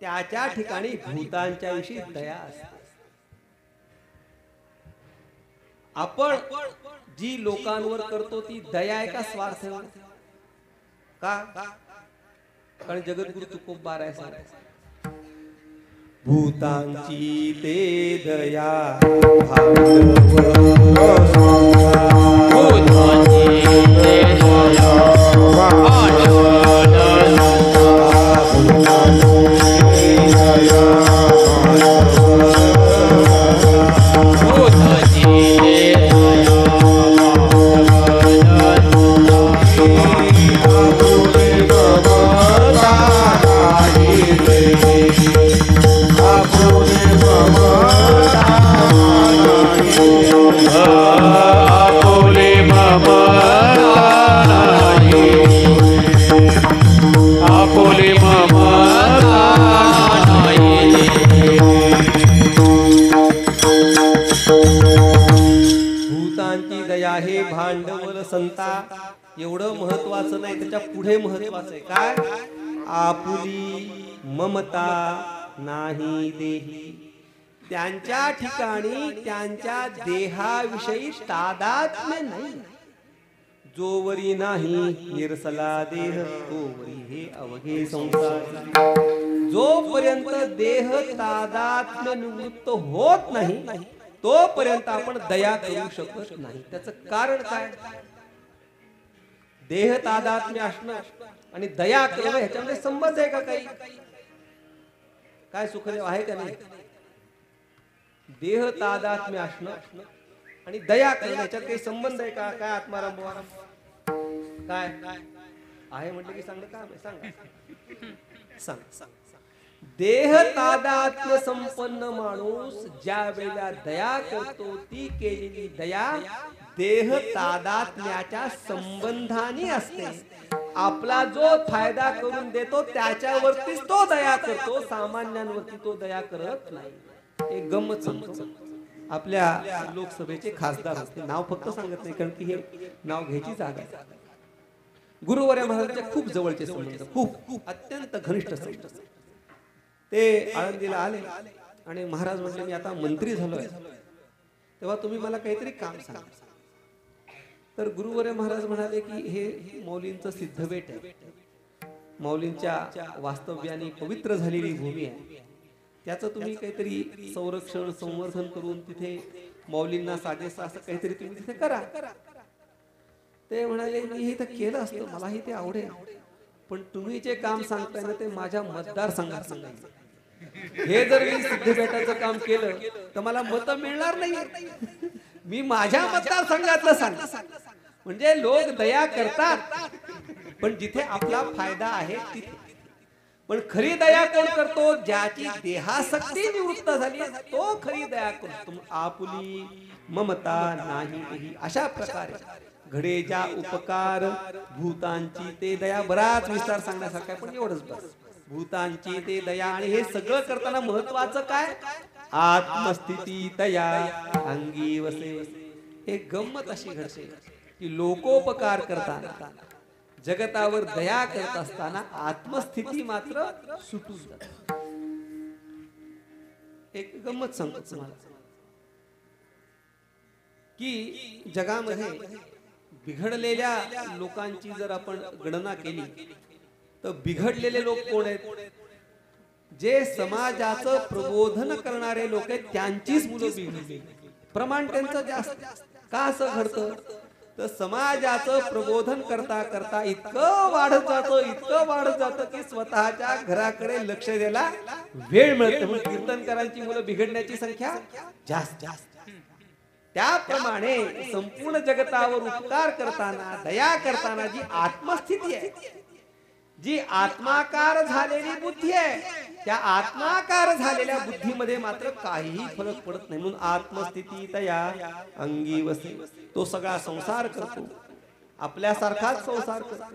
त्याच्या ठिकाणी भूतांच्या विषयी दया असते. आपण जी लोकांवर करतो ती दया आहे का स्वार्थ आहे? का? कारण जगद्गुरु तुकोबा आहे सांगायचं भूतांची ते दया एवढं महत्वाचं नाही, त्याच्या पुढे महत्वाचं आहे काय? आपुली ममता नाही देही. त्यांच्या ठिकाणी त्यांच्या देहाविषयी तादात्म्य नाही. जोवरी नाही निरसला देह तोवरी हे अवघे संसार. जोपर्यंत देह तादात्म्य निवृत्त होत नाही तोपर्यंत आपण दया करू शकत नाही. त्याचं कारण काय? देह तादात्म्य असणं आणि दया करणं ह्याच्यामध्ये संबंध आहे का काही? काय सुखदेव आहे का नाही? देह तादात्म्य असणं आणि दया करणं ह्याच्यात काही संबंध आहे का? काय आत्माराम काय आहे म्हटलं की सांगलं का? सांग. देह तादात्म्य संपन्न माणूस ज्या वेळेला दया करतो ती केलेली दया देह तादात्म्याच्या संबंधाने असते. आपला जो फायदा करून देतो त्याच्यावरतीच तो दया करतो, सामान्यांवरती तो दया करत नाही. एक गंमत सांगतो. आपल्या लोकसभेचे खासदार होते, नाव फक्त सांगत नाही कारण की हे नाव घ्यायची जागा आहे. गुरुवर्य महाराजांच्या खूप जवळचे संबंध, खूप अत्यंत घनिष्ठ संबंध. ते आळंदीला आले आणि महाराज म्हटले मी आता मंत्री झालोय, तेव्हा तुम्ही मला काहीतरी काम सांगा. तर गुरुवर्य महाराज म्हणाले की हे मौलींचं सिद्धबेट आहे, मौलींच्या वास्तव्याने पवित्र झालेली भूमी आहे, त्याचं तुम्ही काहीतरी संरक्षण संवर्धन करून तिथे मौलींना साजेसं असं काहीतरी तुम्ही तिथे करा. ते म्हणाले मी हे तर केलं असतं, मलाही ते आवडेल, पण तुम्ही जे काम सांगताय ना ते माझ्या मतदारसंघात सांगायचं. हे जर मी सिद्धबेटाचं काम केलं तर मला मतं मिळणार नाही. मी माझ्या मतदारसंघातलं सांग, म्हणजे लोक दया करतात पण जिथे आपला फायदा आहे तिथे. पण खरी दया कोण करतो? ज्याची देहासक्ती निवृत्त झाली तो खरी दया करतो. आपुली ममता नाही. अशा प्रकारे घडे ज्या उपकार भूतांची ते दया. बराच विस्तार सांगण्यासारखा पण एवढंच बस. भूतांची ते दया. आणि हे सगळं करताना महत्वाचं काय? आत्मस्थिती दया अंगी वसे. एक गंमत अशी घडते की लोकोपकार करताना जगतावर दया करत असताना आत्मस्थिती मात्र सुटून जाते. एक गंमत सांगतो तुम्हाला की जगामध्ये बिघडलेल्या लोकांची जर आपण गणना केली तर बिघडलेले लोक कोण आहेत? जे समाजाचं प्रबोधन करणारे लोक आहेत त्यांचीच मुलं बिघडली. प्रमाण त्यांचं जास्त. का असं घडतं? तर समाजाचं प्रबोधन करता करता इतकं वाढत जातं की स्वतःच्या घराकडे लक्ष द्यायला वेळ मिळत नाही. कीर्तनकारांची मुलं बिघडण्याची संख्या जास्त. त्याप्रमाणे संपूर्ण जगतावर उपकार करताना दया करताना जी आत्मस्थिती आहे, जी आत्माकार झालेली बुद्धी आहे, त्या आत्माकार झालेल्या बुद्धीमध्ये मात्र काहीही फरक पडत नाही. म्हणून आत्मस्थिती दया अंगी वसे. तो सगळा संसार करतो, आपल्यासारखाच संसार करतो,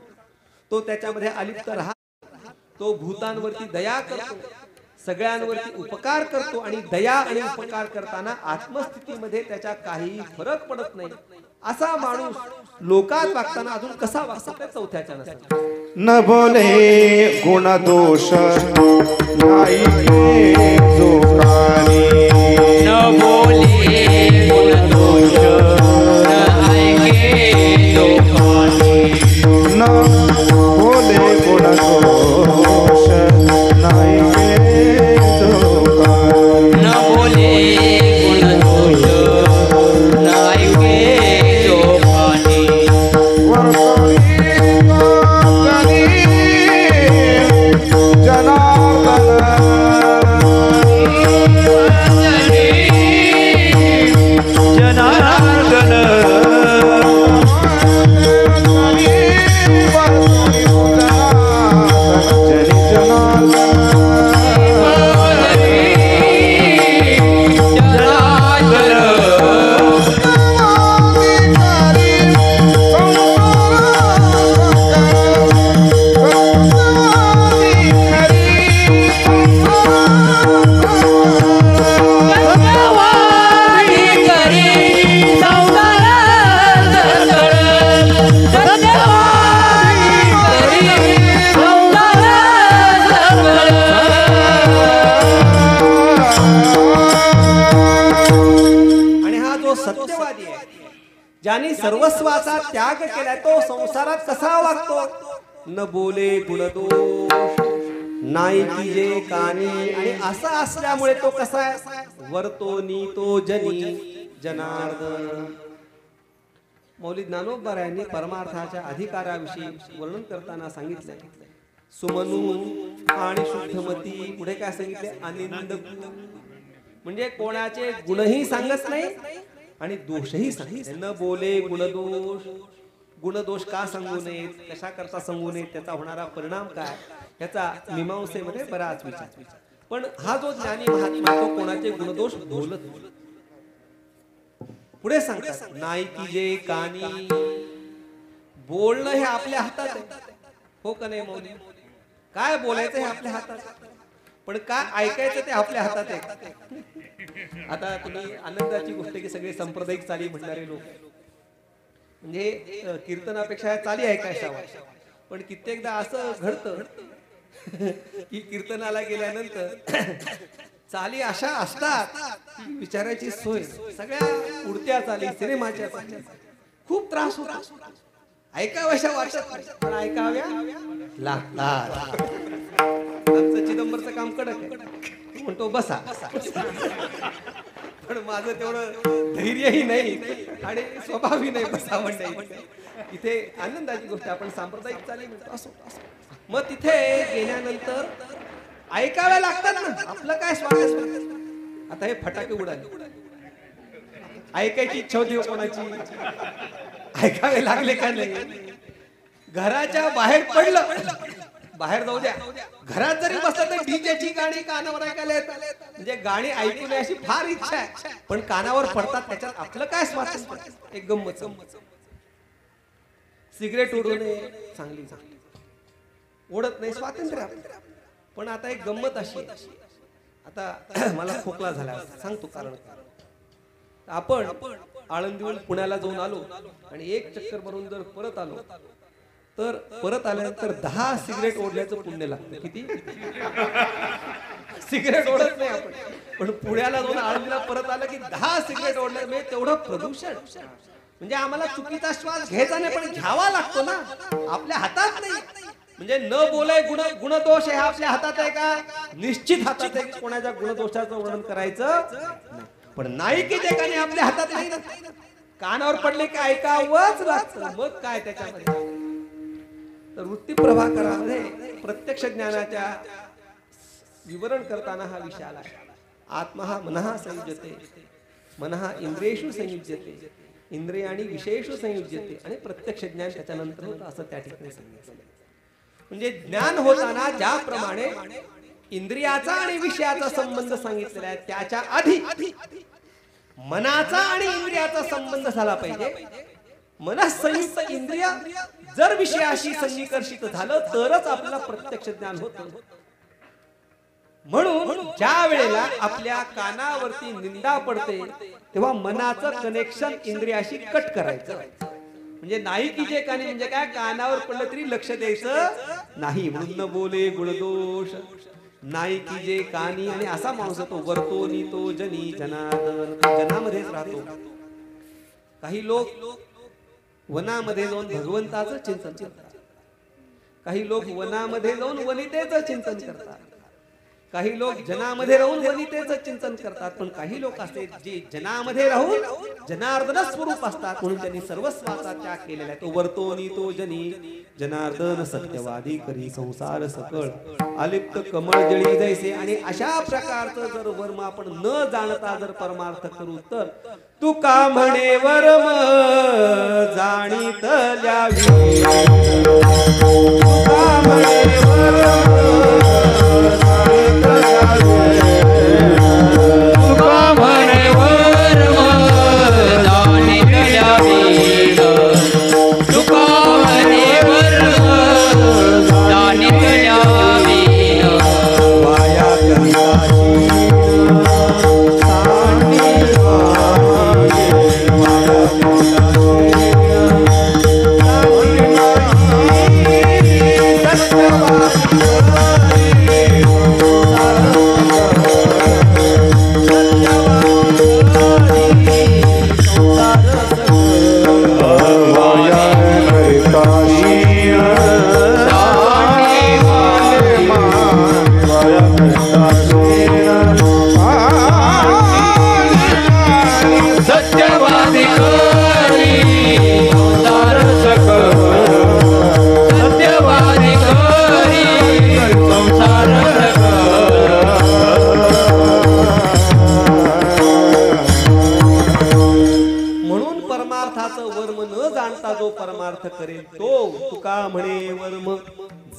तो त्याच्यामध्ये अलिप्त राहतो, तो भूतांवरती दया करतो, सगळ्यांवरती उपकार करतो. आणि दया आणि उपकार करताना आत्मस्थितीमध्ये त्याच्या काही फरक पडत नाही. असा माणूस लोकात वागताना अजून कसा वागतो त्या चौथ्या चरणात. न बोले गुण दोष नाही जो कानी. न बोले गुण दोष न ऐके जो कानी. न बोले गुण दोष नाही जो कानी. न बोले गुण दोष न ऐके जो कानी. ज्यांनी सर्वस्वाचा त्याग केलाय तो संसारात कसा वागतो? न बोले गुणदोष नाही कीजे कानी. आणि असा असल्यामुळे तो कसा आहे? वर्तो नीतो जनी जनार्दन. मौली ज्ञानोबरायांनी परमार्थाच्या अधिकाराविषयी वर्णन करताना सांगितलंय सुमनू आणि शुद्धमती. पुढे काय सांगितले? आनंद. म्हणजे कोणाचे गुणही सांगत नाही आणि दोषही सांगितले. न बोले गुणदोष. गुणदोष का सांगू नयेत, कशा करता सांगू नयेत, त्याचा होणारा परिणाम काय, याचा मीमांसेमध्ये बराच विचार. पण हा जो ज्ञानी महात्मा तो कोणाचे गुणदोष बोलत नाही. पुढे सांगतात नाही की जे कानी. बोलणं हे आपल्या हातात आहे, हो का नाही मौली? काय बोलायचं हे आपल्या हातात, पण काय ऐकायचं ते आपल्या हातात आहे. आता तुम्ही आनंदाची गोष्ट की सगळे सांप्रदायिक चाली म्हणणारे लोक म्हणजे कीर्तनापेक्षा चाली ऐकायला. पण कित्येकदा असं घडतं की कीर्तनाला गेल्यानंतर चाली अशा असतात विचारायची सोय. सगळ्या उडत्या चाली, सिनेमाच्या चाली, खूप त्रास होतो. ऐकाव्याशा वाटत नाही, पण ऐकाव्या लागतात. आमचं चिदंबरचं काम कडक आहे, म्हणतो बसा. पण माझं तेवढं धैर्यही नाही आणि स्वभावही नाही बसा म्हणता. इथे आनंदाची गोष्ट, आपण सांप्रदायिक चाली म्हणतो असो. मग तिथे गेल्यानंतर ऐकाव्या लागतात ना, आपलं काय स्वागत. आता हे फटाके उडाले, ऐकायची इच्छा होती कोणाची, ऐकावे लागले का नाही. घराच्या बाहेर पडलं, बाहेर जाऊ द्या, घरात जरी बसलं तर डीजेची गाणी कानावर ऐकायला येतात. म्हणजे गाणी ऐकू नये अशी फार इच्छा आहे, पण कानावर पडतात, त्याच्यात आपलं काय स्वातंत्र्य. एक गंमत, सिगरेट ओढू नये, चांगली ओढत नाही, स्वातंत्र्य आपलं. पण आता एक गंमत अशी, आता मला खोकला झाला, सांगतो कारण. आपण आळंदीहून पुण्याला जाऊन आलो आणि एक चक्कर मारून जर परत आलो तर परत आल्यानंतर 10 सिगरेट ओढल्याचं पुण्य लागतं. किती सिगरेट ओढत नाही आपण, पण पुण्याला जाऊन आळंदीला परत आलं की 10 सिगरेट ओढल्या, म्हणजे तेवढं प्रदूषण. म्हणजे आम्हाला चुकीचा श्वास घ्यायचा नाही, पण घ्यावा लागतो ना, आपल्या हातात नाही. म्हणजे न बोलाय गुणदोष हे आपल्या हातात आहे का? निश्चित हातात आहे. कोणाच्या गुणदोषाचं वर्णन करायचं, पण नाही की जे काही आपल्या हातात नाही ना. कानावर पडले की ऐकावंच लागतं. मग काय त्याच्यामध्ये. तर वृत्ती प्रभाकरामध्ये प्रत्यक्ष ज्ञानाच्या विवरण करताना हा विषय आला. आत्मा हा मनः संयुज्यते, मनः इंद्रियेषु संयुज्यते, इंद्रियाणि विषयेषु संयुज्यते, आणि प्रत्यक्ष ज्ञान त्याच्यानंतर होतं असं त्या ठिकाणी सांगितलं. म्हणजे ज्ञान होताना ज्याप्रमाणे इंद्रियाचा आणि विषयाचा संबंध सांगितलेला आहे, त्याच्या आधी मनाचा आणि इंद्रियाचा संबंध झाला पाहिजे. मनःसंयुक्त इंद्रिय जर विषयाशी सन्निकर्षित झालं तरच आपल्याला प्रत्यक्ष ज्ञान होतं. म्हणून ज्या वेळेला आपल्या कानावरती निंदा पडते तेव्हा मनाचं कनेक्शन इंद्रियाशी कट करायचं. म्हणजे नाही की जे कानी, म्हणजे काय, कानावर पडलं तरी लक्ष द्यायचं नाही. म्हणून न बोले गुणदोष, नाही की जे कानी. आणि असा माणूस तो वरतो नितो जनी जनार्दन, जनामध्येच राहतो. काही लोक वनामध्ये जाऊन भगवंताचं चिंतन करतात, काही लोक वनामध्ये जाऊन वनितेचं चिंतन करतात, काही लोक जनामध्ये राहून वनितेचं चिंतन करतात, पण काही लोक असे जे जनामध्ये राहून जनार्दन स्वरूप असतात. म्हणून त्यांनी सर्वस्वाचा त्याग केलेला आहे. तो वर्तो नितो जनी जनार्दन सत्यवादी करी संसार सकळ, अलिप्त कमळ जळी जैसे. आणि अशा प्रकारचं जर वर्म आपण न जाणता जर परमार्थ करू तर तुका म्हणे वर्म जाणीतल्या तुका म्हणे वर्म तुका म्हणे वर्म जाणीतल्या वीण, तुका म्हणे वर्म जाणीतल्या वीण, वाया करेल तो तुका म्हणे वर्म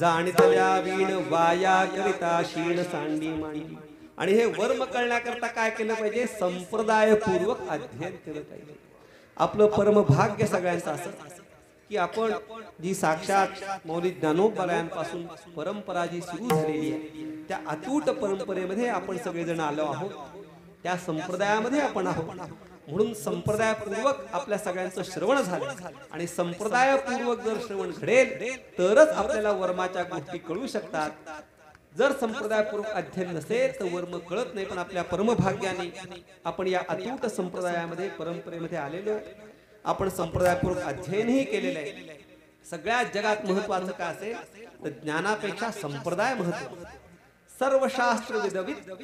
जाणितल्या वीण वाया करिता शीण सांडी मांडली. आणि हे वर्म कळण्याकरता काय केलं पाहिजे? संप्रदायपूर्वक अध्ययन केलं पाहिजे. आपलं परमभाग्य सगळ्यांचं असं की आपण जी साक्षात मौलिक ज्ञानोबालयांपासून परंपरा जी सुरू झालेली आहे त्या अतूट परंपरेमध्ये आपण सगळेजण आलो आहोत, त्या संप्रदायामध्ये आपण आहोत. म्हणून संप्रदायपूर्वक आपल्या सगळ्यांचं श्रवण झालं आणि संप्रदायपूर्वक जर श्रवण घडेल तरच आपल्याला वर्माच्या गोष्टी कळू शकतात. जर संप्रदायपूर्वक अध्ययन नसेल तर वर्म कळत नाही. पण आपल्या परमभाग्याने आपण या अतूट संप्रदायामध्ये परंपरेमध्ये आलेलो आपण संप्रदायपूर्वक अध्ययनही केलेलं आहे. सगळ्या जगात महत्वाचं काय असेल तर ज्ञानापेक्षा संप्रदाय महत्वाचा. सर्व शास्त्र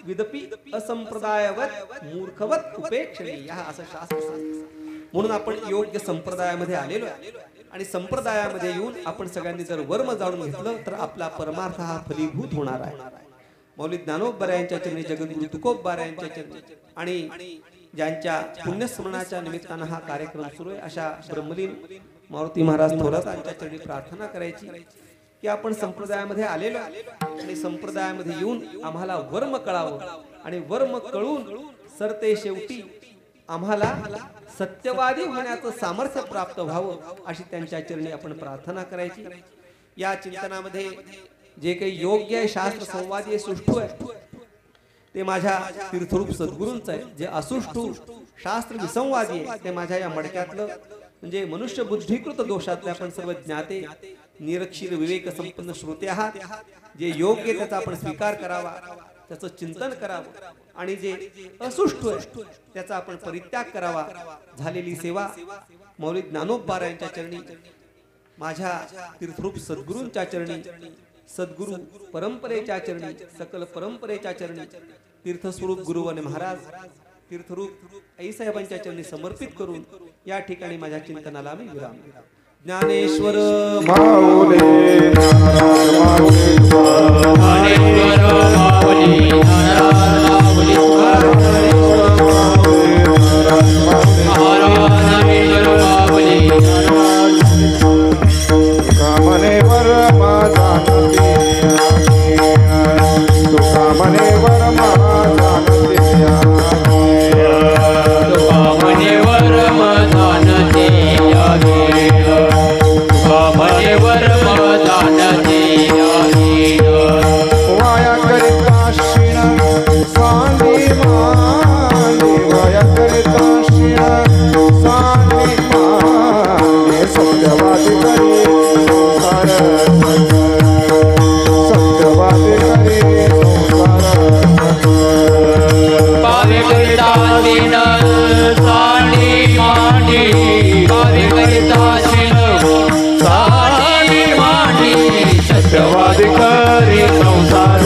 विदपी असंप्रदायवत मूर्खवत उपेक्षणीय असं शास्त्र सांगतं. म्हणून आपण योग्य संप्रदायामध्ये आलेलो आहे आणि संप्रदायामध्ये येऊन आपण सगळ्यांनी जर वर्म जाणून घेतलं तर आपला परमार्थ हा फलीभूत होणार आहे. मौली ज्ञानोबा यांच्या चरणी, जगद्गुरु तुकोबा यांच्या चरणी आणि ज्यांच्या पुण्यस्मरणाच्या निमित्तानं हा कार्यक्रम सुरू आहे अशा ब्रह्मलीन मारुती महाराज थोरात यांच्या चरणी प्रार्थना करायची की आपण संप्रदायामध्ये आलेलो आणि संप्रदायामध्ये येऊन आम्हाला वर्म कळावं आणि वर्म कळून सरते शेवटी आम्हाला सत्यवादी होण्याचं सामर्थ्य प्राप्त व्हावं अशी त्यांच्या चरणी आपण प्रार्थना करायची. या चिंतनामध्ये जे काही योग्य आहे, शास्त्र संवादी आहे, सुष्ठू आहे ते माझ्या तीर्थरूप सद्गुरूंचं आहे. जे असुष्ठू शास्त्र विसंवादी आहे ते माझ्या या मडक्यातलं म्हणजे मनुष्य बुद्धिकृत दोषातले आपण सर्व ज्ञाते निरक्षीर विवेक संपन्न श्रोते आहात. जे योग्य त्याचा आपण स्वीकार करावा, त्याचं चिंतन करावं आणि जे असुष्ठू आहे त्याचा आपण परित्याग करावा. झालेली सेवा मौली ज्ञानोबा यांच्या चरणी, माझ्या तीर्थरूप सद्गुरूंच्या चरणी, सद्गुरु परंपरेच्या चरणी, सकल परंपरेच्या चरणी, तीर्थस्वरूप गुरुवन महाराज तीर्थरूप आई साहेबांच्या चरणी समर्पित करून या ठिकाणी माझ्या चिंतनाला मी विराम देतो. ज्ञानेश्वर माऊली कामने वर माझा तुका मने वर वाया करिता शिण सांडी माने वाया करिता शिण सांडी माने सत्यवादी करी संसार सत्यवादी करी संसार पावे करिता दिन साडी मांडी पावे करिता दिन साडी मांडी सत्यवादी करी संसार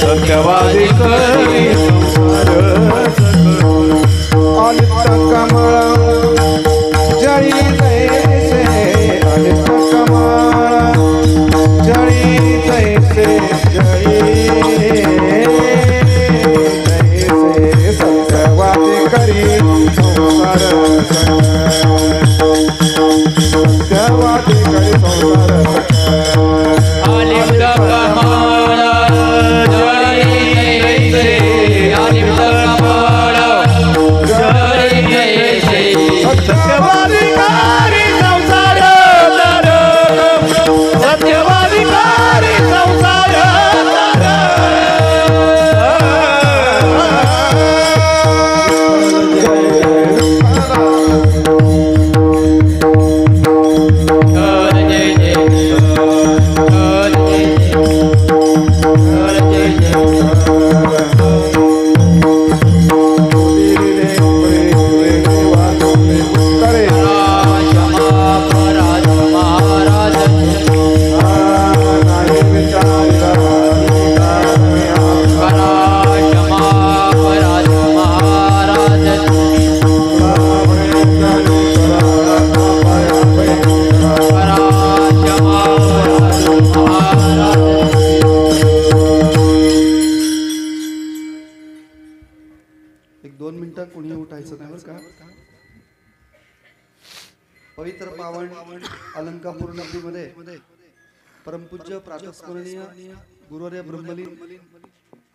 सत्यवादी करी संसार अलिप्त कमळ जळी तैसे अलिप्त कमळ जळी तैसे जळी तैसे सत्यवादी करी संसार सत्यवादी करी संसार आलिप्त कमळ जळी तैसे आलिप्त कमळ जळी तैसे सत्यवादी करी संसार सत्यवादी करी संसार एक 2 मिनिटं कोणी उठायचं नाही बरं का. पवित्र पावन अलंकापूर नगरीमध्ये परमपूज्य प्रातस्मरणीय गुरुवर्य ब्रह्मलीन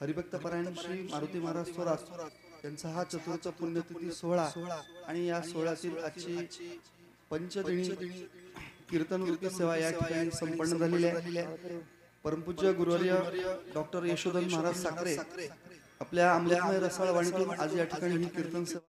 हरिभक्त परायण श्री मारुती महाराज थोरात यांचा हा चतुर्थ पुण्यतिथी सोहळा आणि या सोहळ्यातील आजची पंचदिनी कीर्तन वृत्ती सेवा या ठिकाणी संपन्न झालेली आहे. परमपूज्य गुरुवर्य डॉक्टर यशोधन महाराज साखरे आपल्या अमृतमय रसाळ वाणीतून आज या ठिकाणी ही कीर्तन सेवा